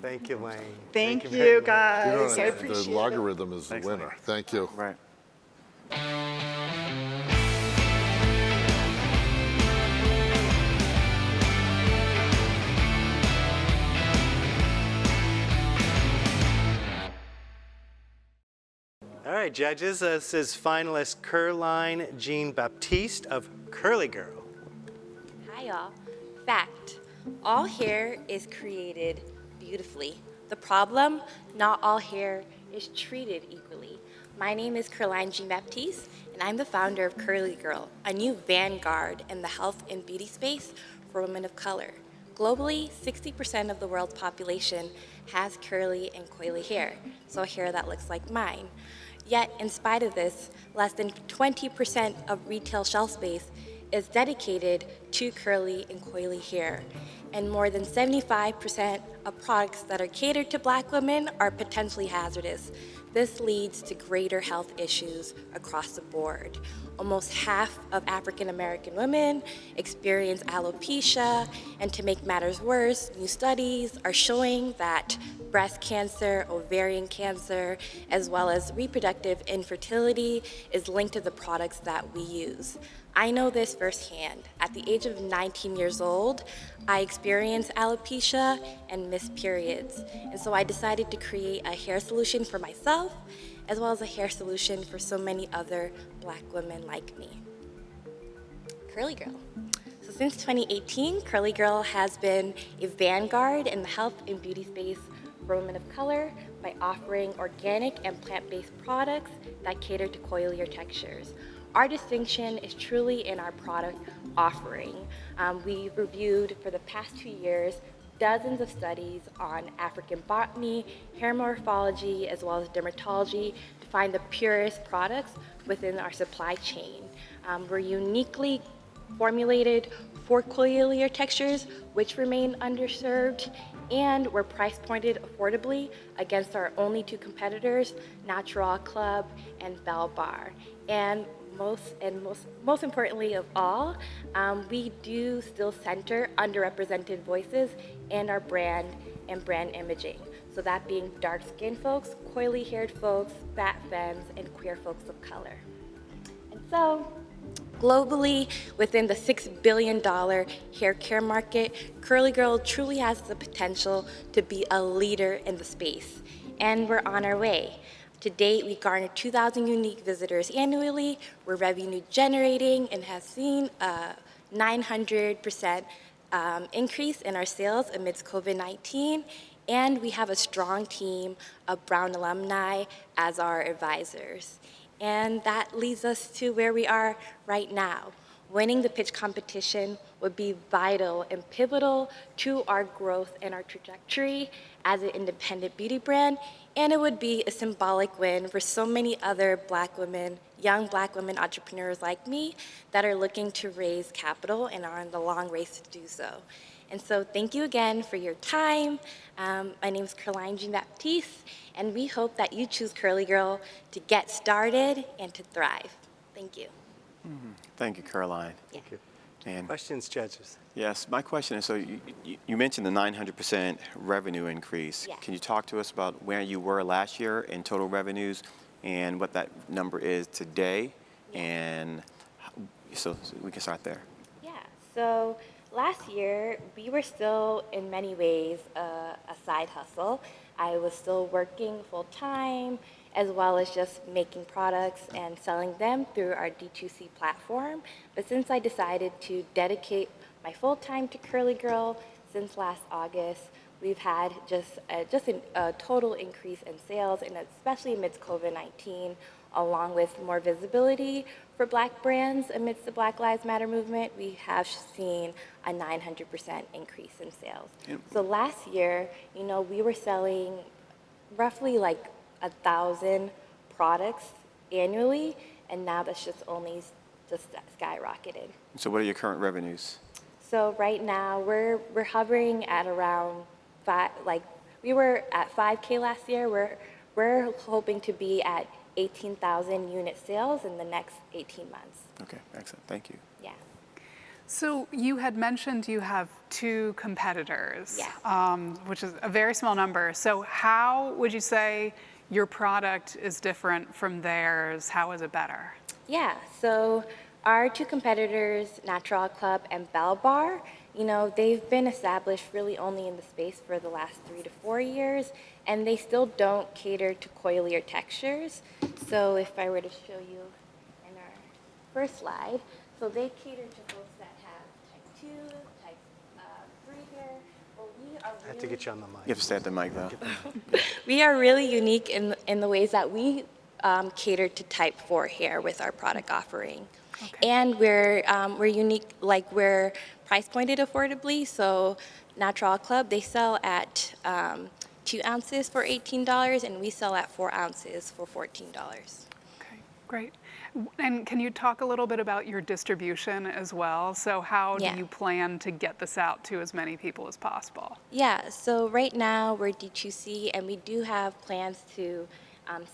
Thank you, Lane. Thank you, guys. You know, I appreciate the logarithm is the winner. Lane. Thank you. Right. All right, judges, this is finalist Caroline Jean Baptiste of Curly Girl. Hi, y'all. Fact: all hair is created beautifully. The problem: not all hair is treated equally. My name is Caroline Jean Baptiste, and I'm the founder of Curly Girl, a new vanguard in the health and beauty space for women of color. Globally, 60% of the world's population has curly and coily hair, so hair that looks like mine. Yet, in spite of this, less than 20% of retail shelf space is dedicated to curly and coily hair. And more than 75% of products that are catered to Black women are potentially hazardous. This leads to greater health issues across the board. Almost half of African American women experience alopecia, and to make matters worse, new studies are showing that breast cancer, ovarian cancer, as well as reproductive infertility is linked to the products that we use. I know this firsthand. At the age of 19 years old, I experienced alopecia and missed periods. And so I decided to create a hair solution for myself, as well as a hair solution for so many other Black women like me. Curly Girl. So since 2018, Curly Girl has been a vanguard in the health and beauty space for women of color by offering organic and plant-based products that cater to coilier textures. Our distinction is truly in our product offering. We reviewed for the past 2 years dozens of studies on African botany, hair morphology, as well as dermatology to find the purest products within our supply chain. We're uniquely formulated for coilier textures, which remain underserved, and we're price pointed affordably against our only two competitors, Natural Club and Bell Bar. And most importantly of all, we do still center underrepresented voices in our brand and brand imaging. So that being dark-skinned folks, coily-haired folks, fat femmes, and queer folks of color. And so, globally, within the $6 billion hair care market, Curly Girl truly has the potential to be a leader in the space. And we're on our way. To date, we garnered 2,000 unique visitors annually. We're revenue generating and have seen a 900% increase in our sales amidst COVID-19. And we have a strong team of Brown alumni as our advisors. And that leads us to where we are right now. Winning the pitch competition would be vital and pivotal to our growth and our trajectory as an independent beauty brand, and it would be a symbolic win for so many other Black women, young Black women entrepreneurs like me that are looking to raise capital and are on the long race to do so. And so thank you again for your time. My name is Caroline Jean-Baptiste, and we hope that you choose Curly Girl to get started and to thrive. Thank you. Thank you, Caroline. Yeah. Thank you. And Questions, judges? yes, my question is, so you mentioned the 900% revenue increase. Yeah. Can you talk to us about where you were last year in total revenues and what that number is today? Yeah. And so we can start there. Yeah, so last year, we were still in many ways a side hustle. I was still working full-time, as well as just making products and selling them through our D2C platform. But since I decided to dedicate my full time to Curly Girl since last August, we've had just a total increase in sales, and especially amidst COVID-19, along with more visibility for Black brands amidst the Black Lives Matter movement, we have seen a 900% increase in sales. Yep. So last year, we were selling roughly like 1,000 products annually, and now that's just skyrocketed. So what are your current revenues? So right now we're hovering at around we were at 5K last year. We're hoping to be at 18,000 unit sales in the next 18 months. Okay, excellent. Thank you. Yeah. So you had mentioned you have two competitors, Yeah. Which is a very small number. So how would you say your product is different from theirs? How is it better? Yeah, so our two competitors, Natural Club and Bell Bar, they've been established really only in the space for the last 3 to 4 years, and they still don't cater to coilier textures. So if I were to show you in our first slide, so they cater to folks that have type 2, type 3 hair. Well, we are I have to get you on the mic. You have to stay at the mic, though. We are really unique in the ways that we cater to type 4 hair with our product offering. Okay. And we're unique, like we're price pointed affordably. So Natural Club, they sell at 2 ounces for $18, and we sell at 4 ounces for $14. Okay, great. And can you talk a little bit about your distribution as well? So how do you plan to get this out to as many people as possible? Yeah, so right now we're D2C, and we do have plans to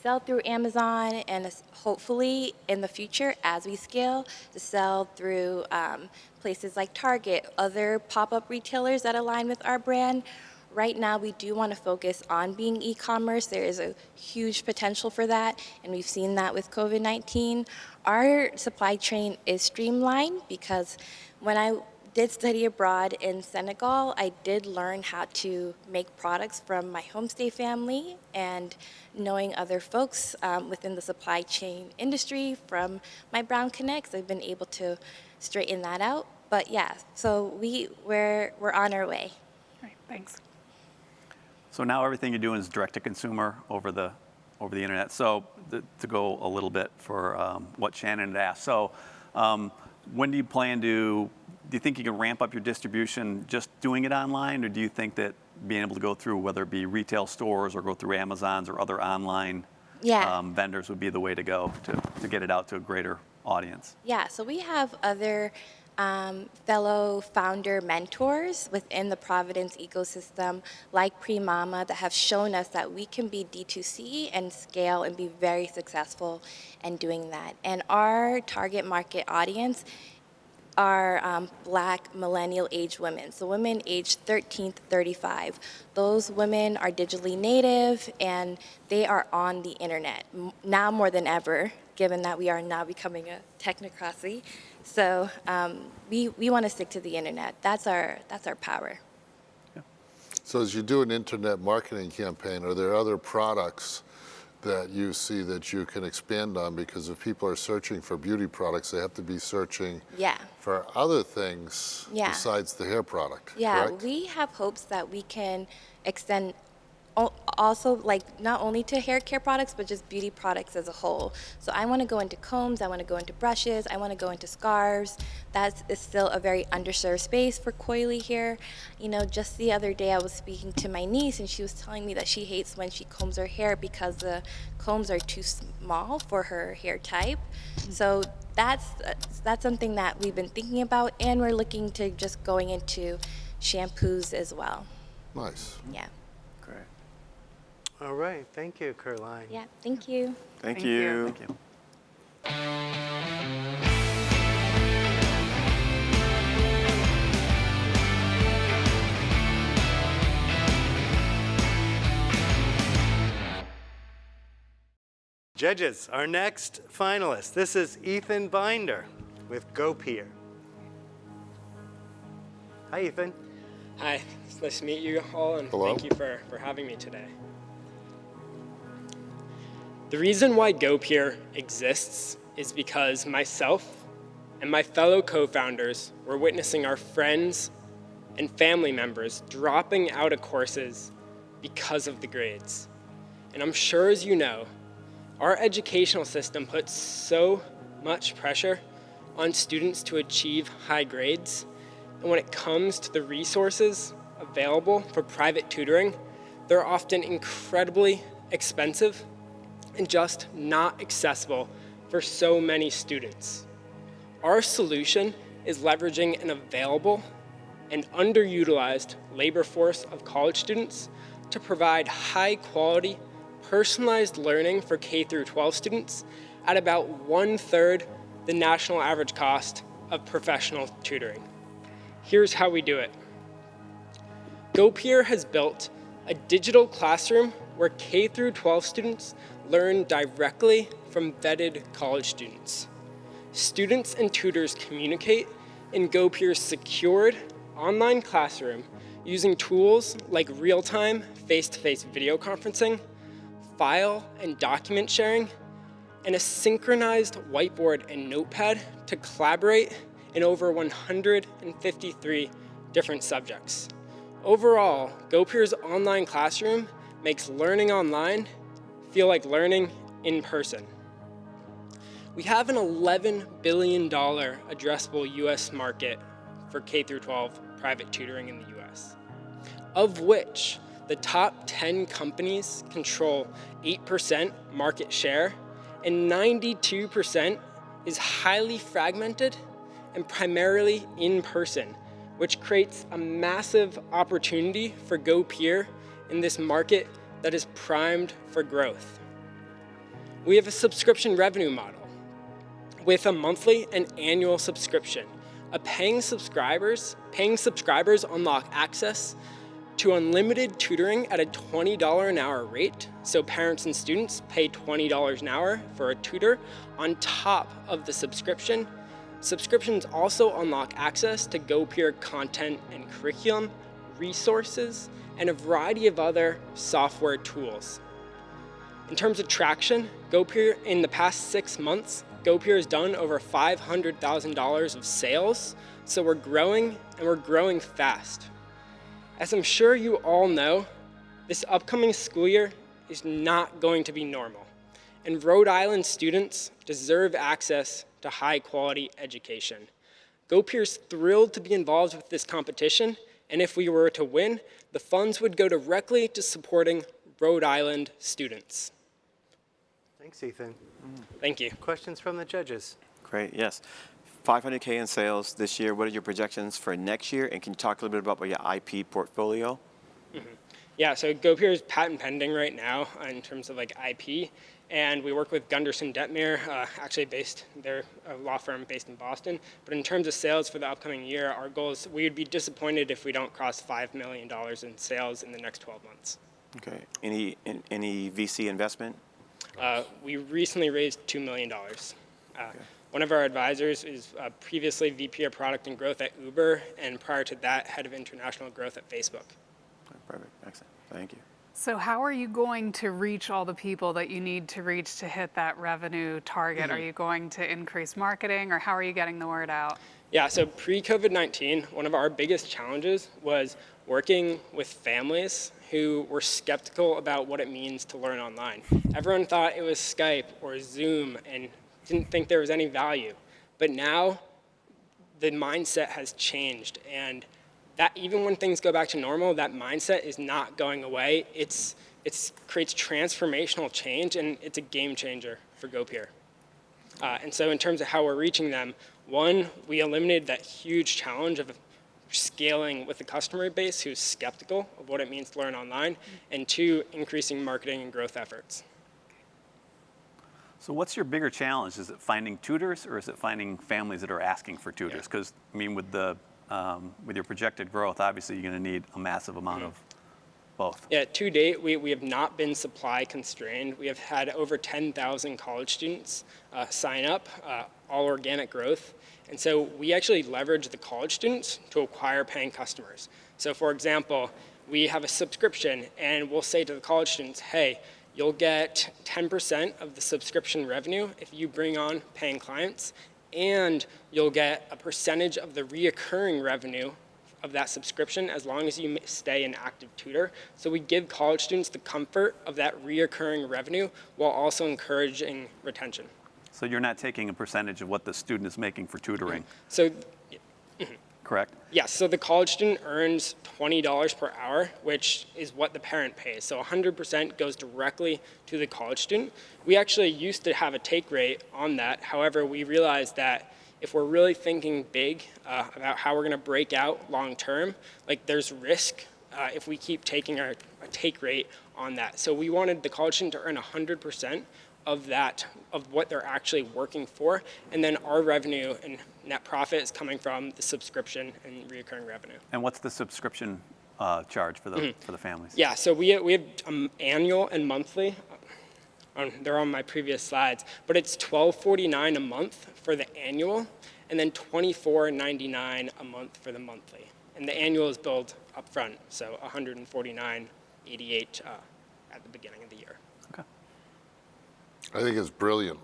sell through Amazon, and hopefully in the future, as we scale, to sell through places like Target, other pop-up retailers that align with our brand. Right now, we do want to focus on being e-commerce. There is a huge potential for that, and we've seen that with COVID-19. Our supply chain is streamlined because when I did study abroad in Senegal, I did learn how to make products from my homestay family, and knowing other folks within the supply chain industry from my Brown Connects, I've been able to straighten that out. But yeah, so we're on our way. All right, thanks. So now everything you're doing is direct to consumer over the internet. So to go a little bit for what Shannon had asked. So when do you plan to you think you can ramp up your distribution just doing it online, or do you think that being able to go through, whether it be retail stores or go through Amazons or other online vendors would be the way to go to get it out to a greater audience? Yeah, so we have other fellow founder mentors within the Providence ecosystem, like Pre-Mama, that have shown us that we can be D2C and scale and be very successful in doing that. And our target market audience are Black millennial age women, so women aged 13 to 35. Those women are digitally native and they are on the internet now more than ever, given that we are now becoming a technocracy. So we want to stick to the internet. That's our power. So as you do an internet marketing campaign, are there other products that you see that you can expand on? Because if people are searching for beauty products, they have to be searching for other things besides the hair product, correct? We have hopes that we can extend also, like, not only to hair care products, but just beauty products as a whole. So I want to go into combs, I want to go into brushes, I want to go into scarves. That is still a very underserved space for coily hair. You know, just the other day I was speaking to my niece and she was telling me that she hates when she combs her hair because the combs are too small for her hair type. So that's something that we've been thinking about, and we're looking to just going into shampoos as well. Nice. Yeah. All right, thank you, Caroline. Yeah, thank you. Thank you. Thank you. Judges, our next finalist. This is Ethan Binder with GoPro. Hi, Ethan. Hi, it's nice to meet you all, and thank you for having me today. The reason why GoPro exists is because myself and my fellow co-founders were witnessing our friends and family members dropping out of courses because of the grades. And I'm sure, as you know, our educational system puts so much pressure on students to achieve high grades. And when it comes to the resources available for private tutoring, they're often incredibly expensive and just not accessible for so many students. Our solution is leveraging an available and underutilized labor force of college students to provide high quality, personalized learning for K through 12 students at about 1/3 the national average cost of professional tutoring. Here's how we do it. GoPro has built a digital classroom where K through 12 students learn directly from vetted college students. Students and tutors communicate in GoPro's secured online classroom using tools like real-time face-to-face video conferencing, file and document sharing, and a synchronized whiteboard and notepad to collaborate in over 153 different subjects. Overall, GoPro's online classroom makes learning online feel like learning in person. We have an $11 billion addressable US market for K through 12 private tutoring in the US, of which the top 10 companies control 8% market share, and 92% is highly fragmented and primarily in person, which creates a massive opportunity for GoPro in this market that is primed for growth. We have a subscription revenue model with a monthly and annual subscription. Paying subscribers unlock access to unlimited tutoring at a $20 an hour rate. So parents and students pay $20 an hour for a tutor on top of the subscription. Subscriptions also unlock access to GoPro content and curriculum, resources, and a variety of other software tools. In terms of traction, GoPro, in the past 6 months, GoPro has done over $500,000 of sales, so we're growing, and we're growing fast. As I'm sure you all know, this upcoming school year is not going to be normal, and Rhode Island students deserve access to high-quality education. GoPeer is thrilled to be involved with this competition, and if we were to win, the funds would go directly to supporting Rhode Island students. Thanks, Ethan. Thank you. Questions from the judges? Great, yes. $500K in sales this year. What are your projections for next year? And can you talk a little bit about your IP portfolio? Yeah, so GoPeer is patent pending right now in terms of like IP, and we work with Gunderson Detmer, actually they're a law firm based in Boston. But in terms of sales for the upcoming year, our goal is we would be disappointed if we don't cross $5 million in sales in the next 12 months. Okay. Any VC investment? We recently raised $2 million. One of our advisors is previously VP of Product and Growth at Uber, and prior to that, Head of International Growth at Facebook. Perfect, excellent, thank you. So how are you going to reach all the people that you need to reach to hit that revenue target? Are you going to increase marketing, or how are you getting the word out? Yeah, so pre-COVID-19, one of our biggest challenges was working with families who were skeptical about what it means to learn online. Everyone thought it was Skype or Zoom and didn't think there was any value. But now the mindset has changed, and that even when things go back to normal, that mindset is not going away. It creates transformational change, and it's a game changer for GoPeer. And so in terms of how we're reaching them, one, we eliminated that huge challenge of scaling with the customer base who's skeptical of what it means to learn online, and two, increasing marketing and growth efforts. So what's your bigger challenge? Is it finding tutors, or is it finding families that are asking for tutors? Because, I mean, with your projected growth, obviously you're going to need a massive amount of both. Yeah, to date, we have not been supply constrained. We have had over 10,000 college students sign up, all organic growth. And so we actually leverage the college students to acquire paying customers. So for example, we have a subscription, and we'll say to the college students, hey, you'll get 10% of the subscription revenue if you bring on paying clients, and you'll get a percentage of the reoccurring revenue of that subscription as long as you stay an active tutor. So we give college students the comfort of that reoccurring revenue while also encouraging retention. So you're not taking a percentage of what the student is making for tutoring? So, correct? yes, so the college student earns $20 per hour, which is what the parent pays. So 100% goes directly to the college student. We actually used to have a take rate on that. However, we realized that if we're really thinking big about how we're going to break out long term, like there's risk if we keep taking a take rate on that. So we wanted the college student to earn 100% of that, of what they're actually working for, and then our revenue and net profit is coming from the subscription and recurring revenue. And what's the subscription charge for the families? Yeah, so we have annual and monthly. They're on my previous slides, but it's $12.49 a month for the annual, and then $24.99 a month for the monthly. And the annual is billed up front, so $149.88 at the beginning of the year. Okay. I think it's brilliant,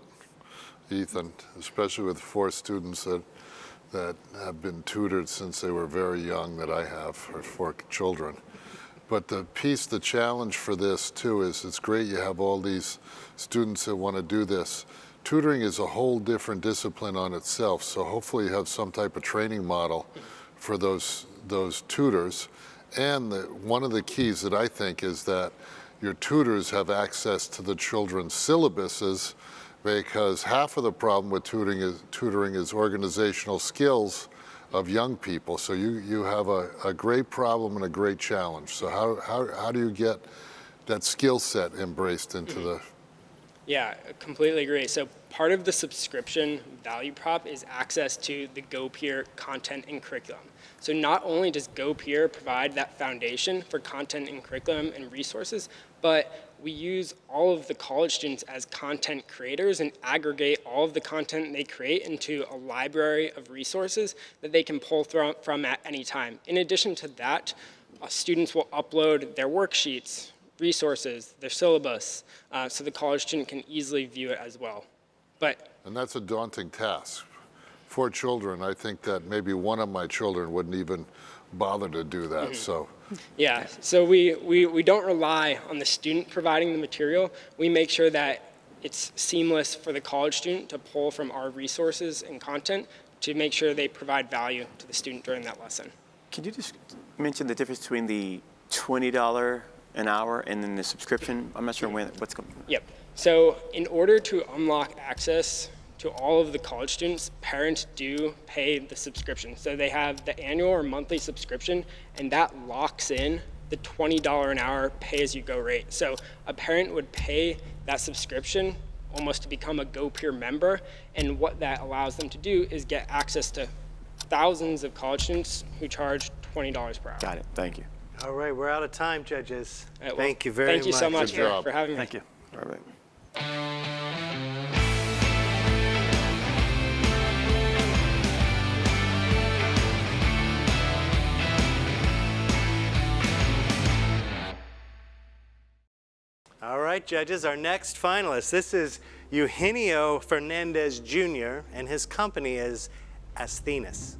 Ethan, especially with 4 students that have been tutored since they were very young, that I have, or 4 children. But the challenge for this too is it's great you have all these students that want to do this. Tutoring is a whole different discipline on itself, so hopefully you have some type of training model for those tutors. And one of the keys that I think is that your tutors have access to the children's syllabuses, because half of the problem with tutoring is organizational skills of young people. So you have a great problem and a great challenge. So how do you get that skill set embraced into the... Yeah, completely agree. So part of the subscription value prop is access to the GoPeer content and curriculum. So not only does GoPeer provide that foundation for content and curriculum and resources, but we use all of the college students as content creators and aggregate all of the content they create into a library of resources that they can pull from at any time. In addition to that, students will upload their worksheets, resources, their syllabus, so the college student can easily view it as well. And that's a daunting task. 4 children, I think that maybe one of my children wouldn't even bother to do that, so. Yeah, so we don't rely on the student providing the material. We make sure that it's seamless for the college student to pull from our resources and content to make sure they provide value to the student during that lesson. Can you just mention the difference between the $20 an hour and then the subscription? I'm not sure what's going on. Yep. So in order to unlock access to all of the college students, parents do pay the subscription. So they have the annual or monthly subscription, and that locks in the $20 an hour pay-as-you-go rate. So a parent would pay that subscription almost to become a GoPro member, and what that allows them to do is get access to thousands of college students who charge $20 per hour. Got it. Thank you. All right, we're out of time, judges. Well, thank you very much. Thank you so much for having me. Thank you. All right. All right, judges, our next finalist. This is Eugenio Fernandez Jr., and his company is Asthenis.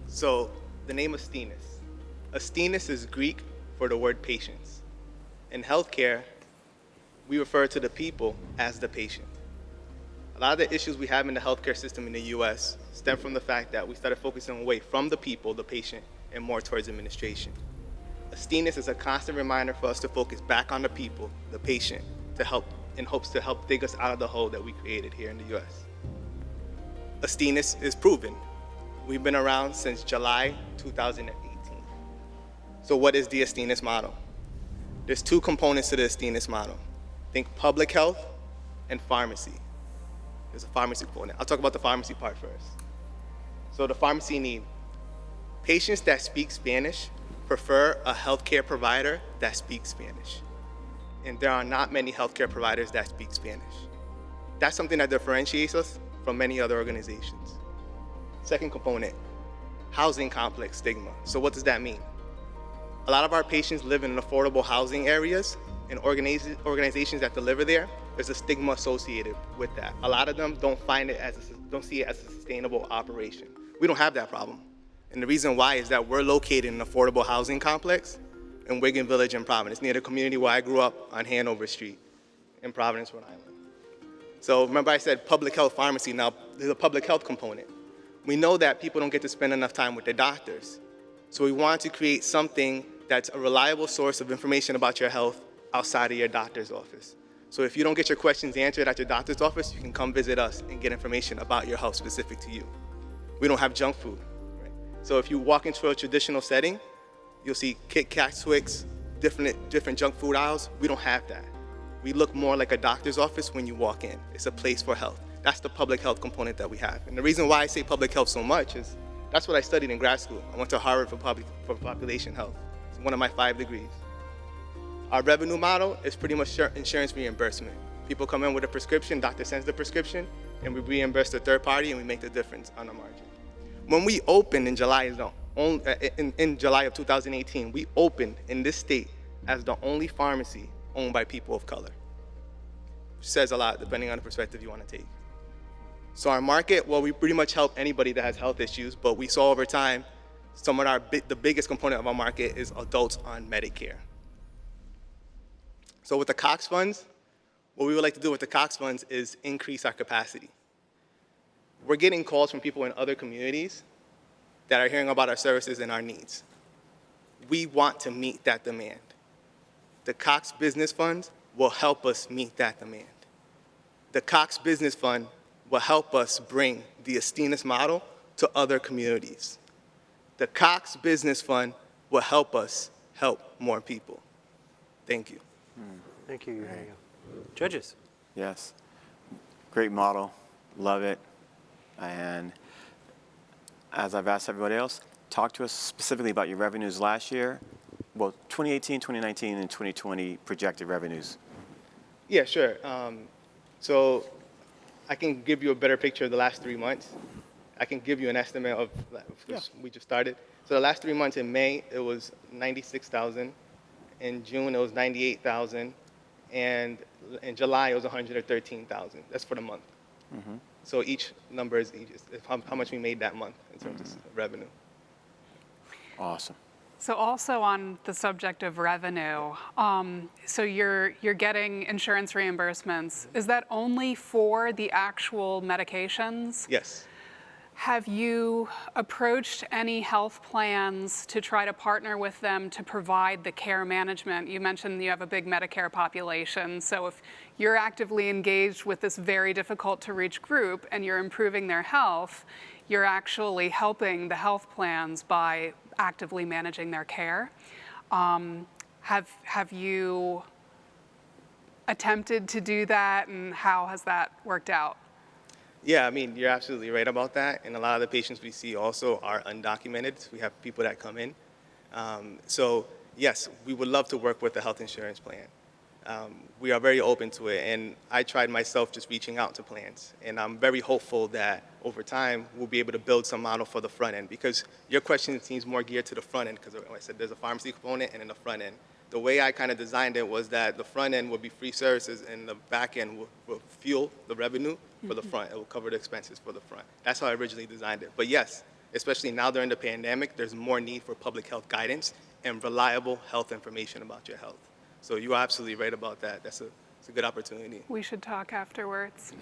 So the name Asthenis. Asthenis is Greek for the word patience. In healthcare, we refer to the people as the patient. A lot of the issues we have in the healthcare system in the US stem from the fact that we started focusing away from the people, the patient, and more towards administration. Asthenis is a constant reminder for us to focus back on the people, the patient, to help, in hopes to help dig us out of the hole that we created here in the US. Asthenis is proven. We've been around since July 2018. So what is the Asthenis model? There's two components to the Asthenis model. Think public health and pharmacy. There's a pharmacy component. I'll talk about the pharmacy part first. So the pharmacy need. Patients that speak Spanish prefer a healthcare provider that speaks Spanish. And there are not many healthcare providers that speak Spanish. That's something that differentiates us from many other organizations. Second component, housing complex stigma. So what does that mean? A lot of our patients live in affordable housing areas, and organizations that deliver there, there's a stigma associated with that. A lot of them don't see it as a sustainable operation. We don't have that problem. And the reason why is that we're located in an affordable housing complex in Wigan Village in Providence, near the community where I grew up on Hanover Street in Providence, Rhode Island. So remember I said public health pharmacy, now there's a public health component. We know that people don't get to spend enough time with their doctors. So we want to create something that's a reliable source of information about your health outside of your doctor's office. So if you don't get your questions answered at your doctor's office, you can come visit us and get information about your health specific to you. We don't have junk food. Right? So if you walk into a traditional setting, you'll see Kit Kat, Twix, different junk food aisles. We don't have that. We look more like a doctor's office when you walk in. It's a place for health. That's the public health component that we have. And the reason why I say public health so much is that's what I studied in grad school. I went to Harvard for population health. It's one of my 5 degrees. Our revenue model is pretty much insurance reimbursement. People come in with a prescription, doctor sends the prescription, and we reimburse the third party and we make the difference on the margin. When we opened in July of 2018, we opened in this state as the only pharmacy owned by people of color. Which says a lot depending on the perspective you want to take. So our market, well, we pretty much help anybody that has health issues, but we saw over time, the biggest component of our market is adults on Medicare. So with the Cox funds, what we would like to do with the Cox funds is increase our capacity. We're getting calls from people in other communities that are hearing about our services and our needs. We want to meet that demand. The Cox Business Fund will help us meet that demand. The Cox Business Fund will help us bring the Asthenis model to other communities. The Cox Business Fund will help us help more people. Thank you. Thank you. Judges. Yes. Great model. Love it. And as I've asked everybody else, talk to us specifically about your revenues last year. Well, 2018, 2019, and 2020 projected revenues. Yeah, sure. So I can give you a better picture of the last 3 months. I can give you an estimate of, we just started. So the last 3 months in May, it was 96,000. In June, it was 98,000. And in July, it was 113,000. That's for the month. Mm-hmm. So each number is how much we made that month in terms of revenue. Awesome. So also on the subject of revenue, so you're getting insurance reimbursements. Is that only for the actual medications? Yes. Have you approached any health plans to try to partner with them to provide the care management? You mentioned you have a big Medicare population, so if you're actively engaged with this very difficult to reach group and you're improving their health, you're actually helping the health plans by actively managing their care. Have you attempted to do that, and how has that worked out? Yeah, I mean, you're absolutely right about that. And a lot of the patients we see also are undocumented. We have people that come in. So yes, we would love to work with the health insurance plan. We are very open to it. And I tried myself just reaching out to plans. And I'm very hopeful that over time, we'll be able to build some model for the front end, because your question seems more geared to the front end, because like I said, there's a pharmacy component and then the front end. The way I kind of designed it was that the front end would be free services and the back end will fuel the revenue for the front. It will cover the expenses for the front. That's how I originally designed it. But yes, especially now during the pandemic, there's more need for public health guidance and reliable health information about your health. So you are absolutely right about that. It's a good opportunity. We should talk afterwards.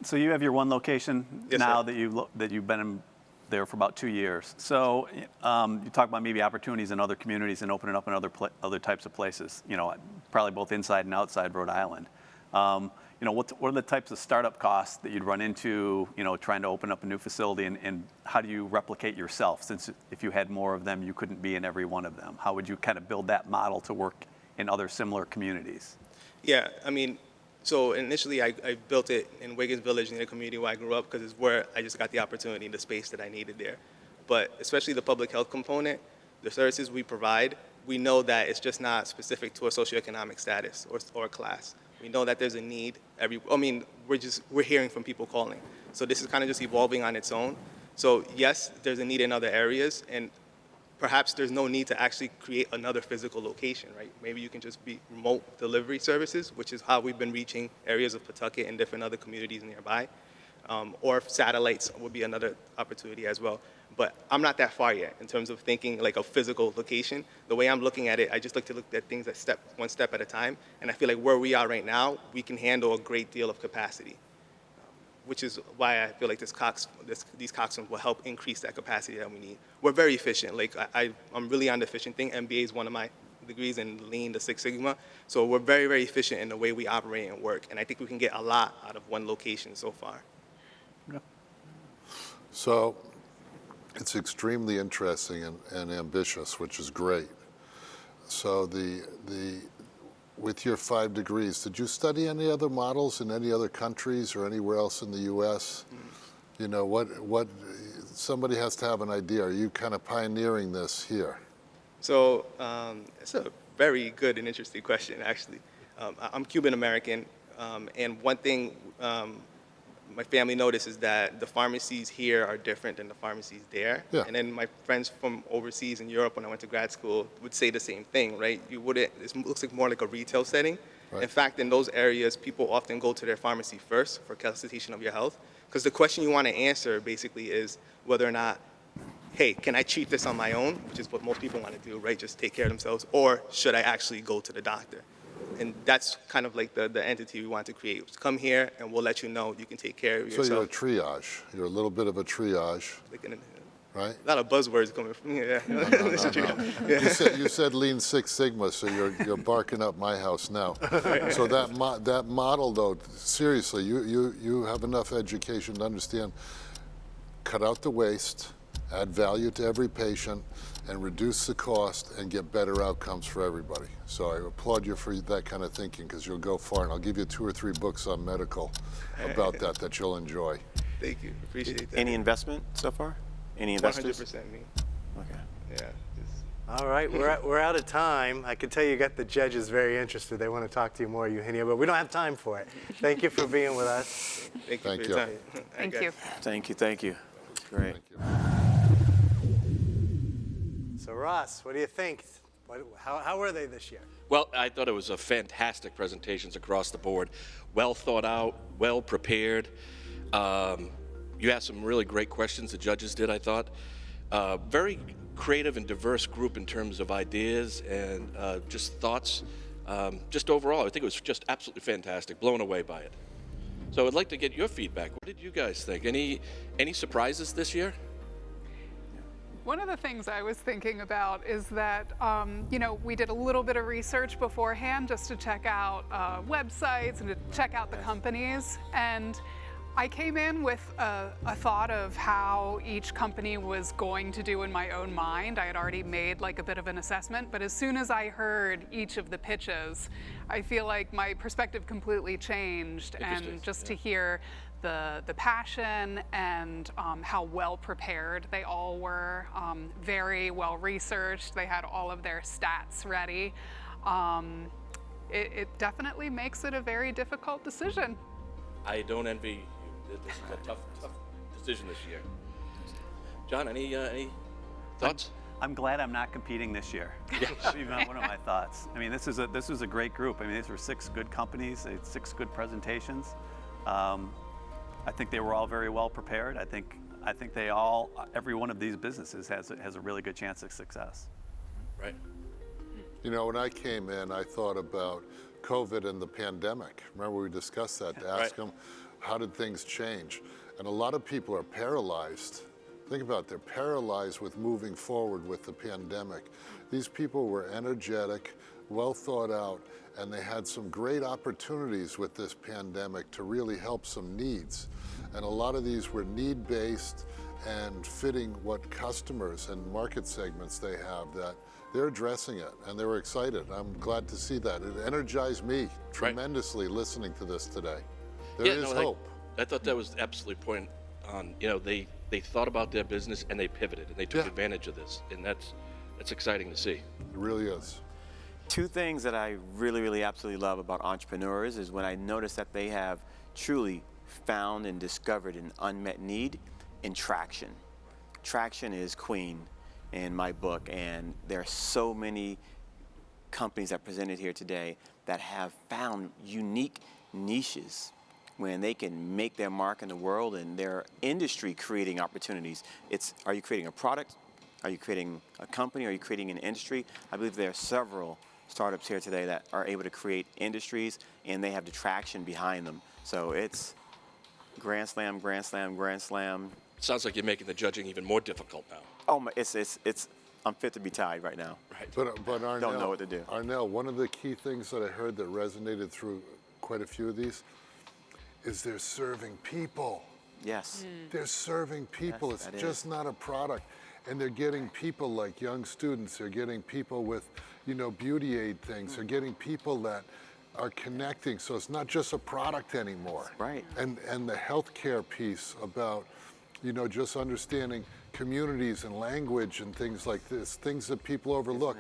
So you have your one location now sir. that you've been in there for about 2 years. So you talk about maybe opportunities in other communities and opening up in other types of places, probably both inside and outside Rhode Island. What are the types of startup costs that you'd run into, trying to open up a new facility, and how do you replicate yourself? Since if you had more of them, you couldn't be in every one of them. How would you kind of build that model to work in other similar communities? Yeah, I mean, so initially I built it in Wiggins Village, in the community where I grew up, because it's where I just got the opportunity, the space that I needed there. But especially the public health component, the services we provide, we know that it's just not specific to a socioeconomic status or class. We know that there's a need. We're hearing from people calling. So this is kind of just evolving on its own. So yes, there's a need in other areas, and perhaps there's no need to actually create another physical location, right? Maybe you can just be remote delivery services, which is how we've been reaching areas of Pawtucket and different other communities nearby. Or satellites would be another opportunity as well. But I'm not that far yet in terms of thinking like a physical location. The way I'm looking at it, I just look at things one step at a time. And I feel like where we are right now, we can handle a great deal of capacity, which is why I feel like these coxswains will help increase that capacity that we need. We're very efficient. Like I'm really on the efficient thing. MBA is one of my degrees in Lean, the Six Sigma. So we're very, very efficient in the way we operate and work. And I think we can get a lot out of one location so far. So it's extremely interesting and ambitious, which is great. So with your 5 degrees, did you study any other models in any other countries or anywhere else in the U.S.? What somebody has to have an idea. Are you kind of pioneering this here? So it's a very good and interesting question, actually. I'm Cuban American, and one thing my family notices that the pharmacies here are different than the pharmacies there. Yeah. And then my friends from overseas in Europe when I went to grad school would say the same thing, right? It looks like more like a retail setting. Right. In fact, in those areas, people often go to their pharmacy first for consultation of your health. Because the question you want to answer basically is whether or not, hey, can I treat this on my own? Which is what most people want to do, right? Just take care of themselves. Or should I actually go to the doctor? And that's kind of like the entity we want to create. Just come here and we'll let you know you can take care of yourself. So you're a triage. You're a little bit of a triage, right? A lot of buzzwords coming from here. No. You said Lean Six Sigma, so you're barking up my house now. So that model, though, seriously, you have enough education to understand, cut out the waste, add value to every patient, and reduce the cost and get better outcomes for everybody. So I applaud you for that kind of thinking, because you'll go far, and I'll give you 2 or 3 books on medical about that you'll enjoy. Thank you. Appreciate that. Any investment so far? Any investors? 100% me. Okay. Yeah. All right, we're out of time. I can tell you got the judges very interested. They want to talk to you more, Eugenia, but we don't have time for it. Thank you for being with us. Thank you for your time. Thank you. Great. Thank you. So Ross, what do you think? How were they this year? Well, I thought it was a fantastic presentations across the board. Well thought out, well prepared. You asked some really great questions, the judges did, I thought. Very creative and diverse group in terms of ideas and just thoughts. Just overall, I think it was just absolutely fantastic, blown away by it. So I'd like to get your feedback. What did you guys think? Any surprises this year? One of the things I was thinking about is that, we did a little bit of research beforehand just to check out websites and to check out the companies. And I came in with a thought of how each company was going to do in my own mind. I had already made like a bit of an assessment, but as soon as I heard each of the pitches, I feel like my perspective completely changed. And just to hear the passion and how well prepared they all were, very well researched. They had all of their stats ready. It definitely makes it a very difficult decision. I don't envy you. This is a tough decision this year. John, any thoughts? I'm glad I'm not competing this year. That's even one of my thoughts. I mean, this was a great group. I mean, these were 6 good companies, they had 6 good presentations. I think they were all very well prepared. I think every one of these businesses has a really good chance of success. Right. You know, when I came in, I thought about COVID and the pandemic. Remember we discussed that to ask them, how did things change? And a lot of people are paralyzed. Think about it, they're paralyzed with moving forward with the pandemic. These people were energetic, well thought out, and they had some great opportunities with this pandemic to really help some needs. And a lot of these were need-based and fitting what customers and market segments they have, that they're addressing it, and they were excited. I'm glad to see that. It energized me tremendously listening to this today. There is hope. I thought that was absolutely point on. You know, they thought about their business and they pivoted and they took advantage of this, and that's exciting to see. It really is. 2 things that I really absolutely love about entrepreneurs is when I notice that they have truly found and discovered an unmet need in traction. Traction is queen in my book, and there are so many companies that presented here today that have found unique niches when they can make their mark in the world and their industry creating opportunities. Are you creating a product? Are you creating a company? Are you creating an industry? I believe there are several startups here today that are able to create industries, and they have the traction behind them. So it's grand slam, grand slam, grand slam. Sounds like you're making the judging even more difficult now. Oh, I'm fit to be tied right now. Right. But Arnell, don't know what to do. Arnell, one of the key things that I heard that resonated through quite a few of these is they're serving people. Yes. They're serving people. Yes, it's just not a product. And they're getting people like young students. They're getting people with, beauty aid things. They're getting people that are connecting. So it's not just a product anymore. Right. And the healthcare piece about, just understanding communities and language and things like this, things that people overlook.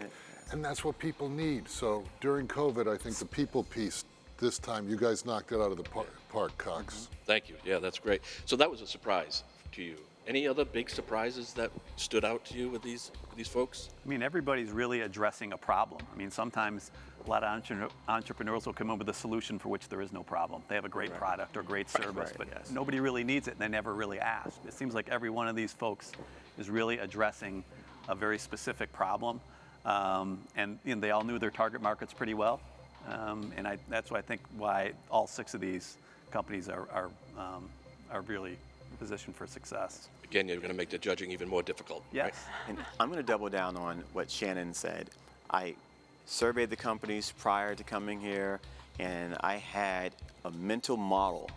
And that's what people need. So during COVID, I think the people piece, this time, you guys knocked it out of the park, Cox. Thank you. Yeah, that's great. So that was a surprise to you. Any other big surprises that stood out to you with these folks? I mean, everybody's really addressing a problem. I mean, sometimes a lot of entrepreneurs will come up with a solution for which there is no problem. They have a great product or great service, but nobody really needs it, and they never really ask. It seems like every one of these folks is really addressing a very specific problem, and they all knew their target markets pretty well. And that's why I think why all 6 of these companies are really positioned for success. Again, you're going to make the judging even more difficult. Yes. Right? And I'm going to double down on what Shannon said. I surveyed the companies prior to coming here, and I had a mental model,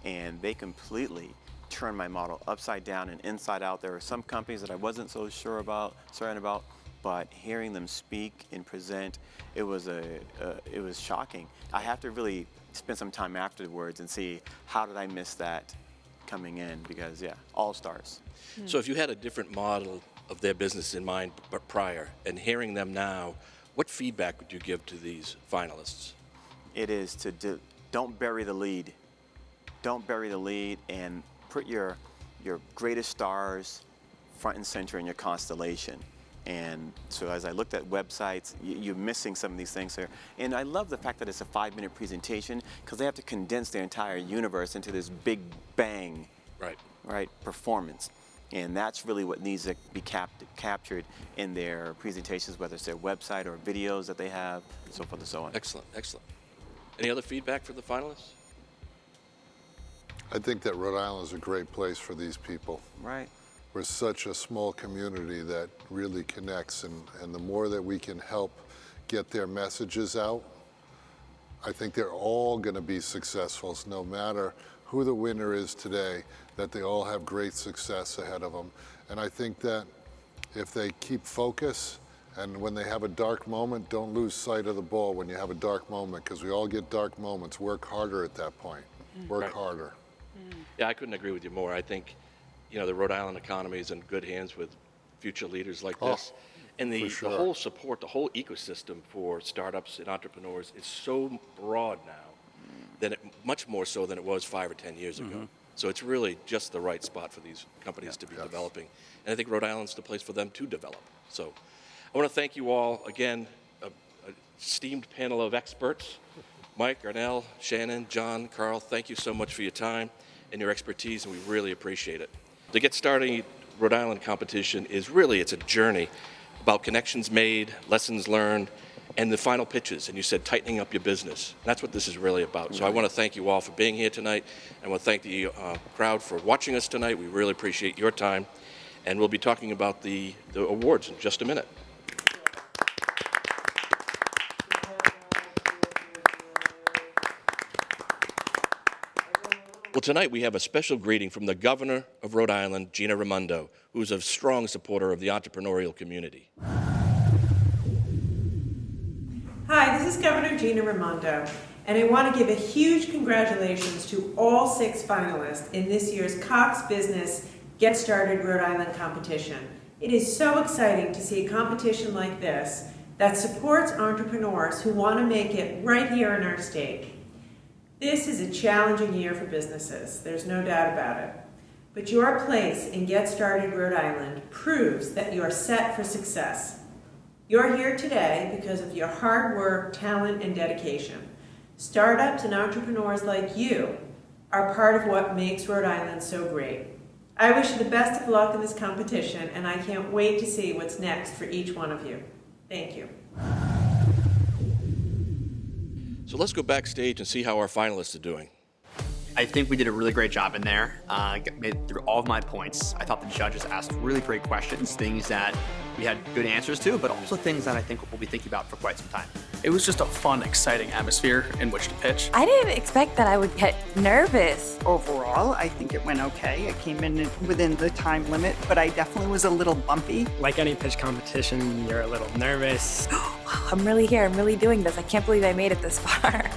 and they completely turned my model upside down and inside out. There were some companies that I wasn't so certain about, but hearing them speak and present, it was shocking. I have to really spend some time afterwards and see how did I miss that coming in, because all stars. So if you had a different model of their business in mind prior and hearing them now, what feedback would you give to these finalists? It is to don't bury the lead. Don't bury the lead, and put your greatest stars front and center in your constellation. And so as I looked at websites, you're missing some of these things here. And I love the fact that it's a 5-minute presentation, because they have to condense their entire universe into this big bang right? Performance. And that's really what needs to be captured in their presentations, whether it's their website or videos that they have, and so forth and so on. Excellent, excellent. Any other feedback for the finalists? I think that Rhode Island is a great place for these people. Right. We're such a small community that really connects, and the more that we can help get their messages out, I think they're all going to be successful, so no matter who the winner is today, that they all have great success ahead of them. And I think that if they keep focus, and when they have a dark moment, don't lose sight of the ball when you have a dark moment, because we all get dark moments. Work harder at that point. Work harder. Yeah, I couldn't agree with you more. I think, you know, the Rhode Island economy is in good hands with future leaders like this. And the whole support, the whole ecosystem for startups and entrepreneurs is so broad now, than much more so than it was 5 or 10 years ago. So it's really just the right spot for these companies to be developing. And I think Rhode Island's the place for them to develop. So I want to thank you all again, a esteemed panel of experts. Mike, Arnell, Shannon, John, Carl, thank you so much for your time and your expertise, and we really appreciate it. The Get Started Rhode Island competition is really, it's a journey about connections made, lessons learned, and the final pitches. And you said tightening up your business. That's what this is really about. So I want to thank you all for being here tonight. I want to thank the crowd for watching us tonight. We really appreciate your time. And we'll be talking about the awards in just a minute. Well, tonight we have a special greeting from the Governor of Rhode Island, Gina Raimondo, who's a strong supporter of the entrepreneurial community. Hi, this is Governor Gina Raimondo, and I want to give a huge congratulations to all 6 finalists in this year's Cox Business Get Started Rhode Island competition. It is so exciting to see a competition like this that supports entrepreneurs who want to make it right here in our state. This is a challenging year for businesses, there's no doubt about it. But your place in Get Started Rhode Island proves that you are set for success. You're here today because of your hard work, talent, and dedication. Startups and entrepreneurs like you are part of what makes Rhode Island so great. I wish you the best of luck in this competition, and I can't wait to see what's next for each one of you. Thank you. So let's go backstage and see how our finalists are doing. I think we did a really great job in there. Made it through all of my points. I thought the judges asked really great questions, things that we had good answers to, but also things that I think we'll be thinking about for quite some time. It was just a fun, exciting atmosphere in which to pitch. I didn't expect that I would get nervous. Overall, I think it went okay. It came in within the time limit, but I definitely was a little bumpy. Like any pitch competition, you're a little nervous. I'm really here. I'm really doing this. I can't believe I made it this far.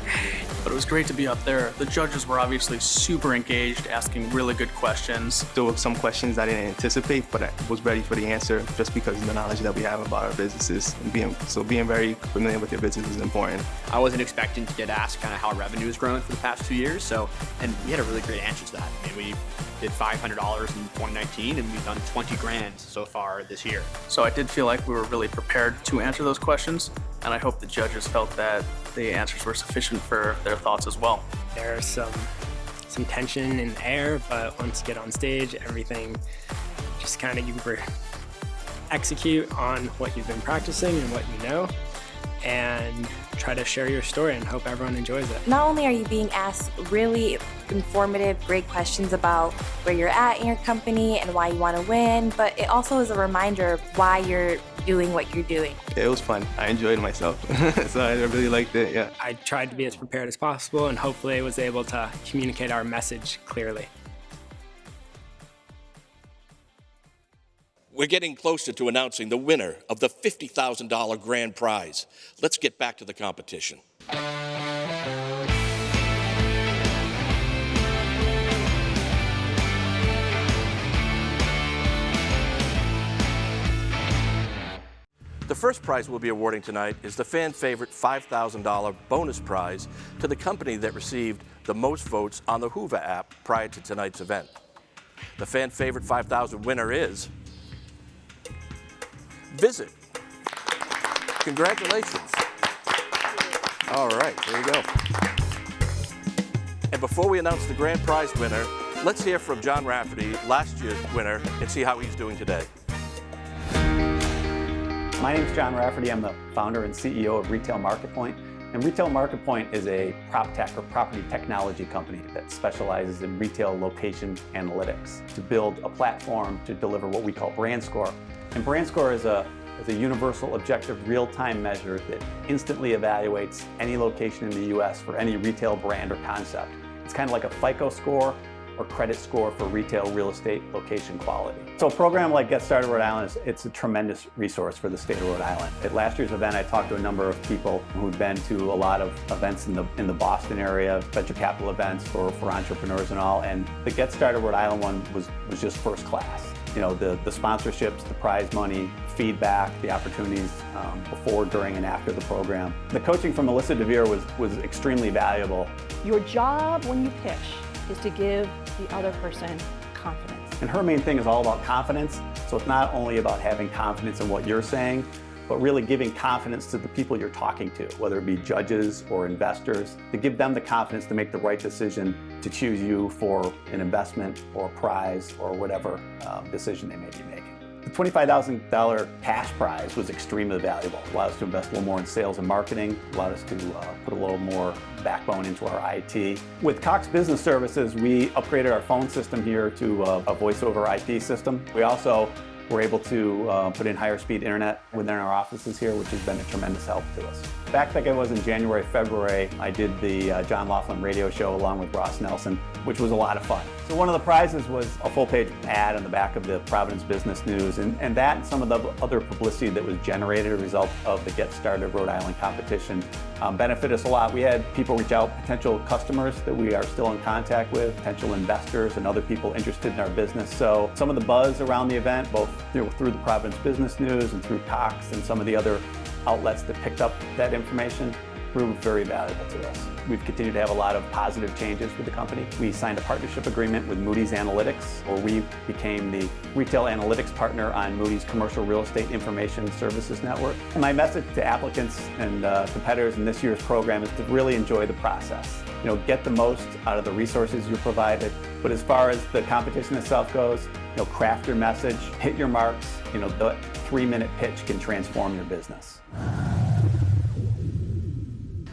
But it was great to be up there. The judges were obviously super engaged, asking really good questions. There were some questions I didn't anticipate, but I was ready for the answer just because of the knowledge that we have about our businesses. And being very familiar with your business is important. I wasn't expecting to get asked kind of how our revenue has grown for the past 2 years, and we had a really great answer to that. I mean, we did $500 in 2019, and we've done 20 grand so far this year. So I did feel like we were really prepared to answer those questions, and I hope the judges felt that the answers were sufficient for their thoughts as well. There's some tension in the air, but once you get on stage, everything just kind of you execute on what you've been practicing and what you know, and try to share your story and hope everyone enjoys it. Not only are you being asked really informative, great questions about where you're at in your company and why you want to win, but it also is a reminder of why you're doing what you're doing. Yeah, it was fun. I enjoyed myself. So I really liked it, yeah. I tried to be as prepared as possible and hopefully was able to communicate our message clearly. We're getting closer to announcing the winner of the $50,000 grand prize. Let's get back to the competition. The first prize we'll be awarding tonight is the fan favorite $5,000 bonus prize to the company that received the most votes on the Hoover app prior to tonight's event. The fan favorite $5,000 winner is Visit. Congratulations. All right, there you go. And before we announce the grand prize winner, Let's hear from John Rafferty, last year's winner, and see how he's doing today. My name is John Rafferty. I'm the founder and CEO of Retail MarketPoint. And Retail MarketPoint is a prop tech or property technology company that specializes in retail location analytics to build a platform to deliver what we call Brand Score. And Brand Score is a universal, objective, real-time measure that instantly evaluates any location in the U.S. for any retail brand or concept. It's kind of like a FICO score or credit score for retail real estate location quality. So a program like Get Started Rhode Island, it's a tremendous resource for the state of Rhode Island. At last year's event, I talked to a number of people who'd been to a lot of events in the Boston area, venture capital events for entrepreneurs and all, and the Get Started Rhode Island one was just first class. You know, the sponsorships, the prize money, feedback, the opportunities before, during, and after the program. The coaching from Melissa DeVere was extremely valuable. Your job when you pitch is to give the other person confidence. And her main thing is all about confidence. So it's not only about having confidence in what you're saying, but really giving confidence to the people you're talking to, whether it be judges or investors, to give them the confidence to make the right decision to choose you for an investment or a prize or whatever decision they may be making. The $25,000 cash prize was extremely valuable. It allowed us to invest a little more in sales and marketing, allowed us to put a little more backbone into our IT. With Cox Business Services, we upgraded our phone system here to a voice over IP system. We also were able to put in higher speed internet within our offices here, which has been a tremendous help to us. Back like I was in January, February, I did the John Laughlin radio show along with Ross Nelson, which was a lot of fun. So one of the prizes was a full-page ad on the back of the Providence Business News, and that and some of the other publicity that was generated as a result of the Get Started Rhode Island competition benefited us a lot. We had people reach out, potential customers that we are still in contact with, potential investors and other people interested in our business. So some of the buzz around the event, both through the Providence Business News and through Cox and some of the other outlets that picked up that information, proved very valuable to us. We've continued to have a lot of positive changes with the company. We signed a partnership agreement with Moody's Analytics, where we became the retail analytics partner on Moody's Commercial Real Estate Information Services Network. And my message to applicants and competitors in this year's program is to really enjoy the process. You know, get the most out of the resources you're provided. But as far as the competition itself goes, you know, craft your message, hit your marks. You know, the 3-minute pitch can transform your business.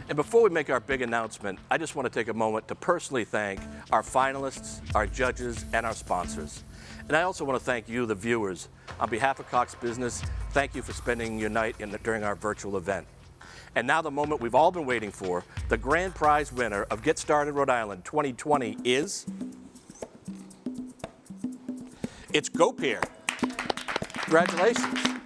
And before we make our big announcement, I just want to take a moment to personally thank our finalists, our judges, and our sponsors. And I also want to thank you, the viewers. On behalf of Cox Business, thank you for spending your night during our virtual event. And now the moment we've all been waiting for, the grand prize winner of Get Started Rhode Island 2020 is... It's GoPro. Congratulations.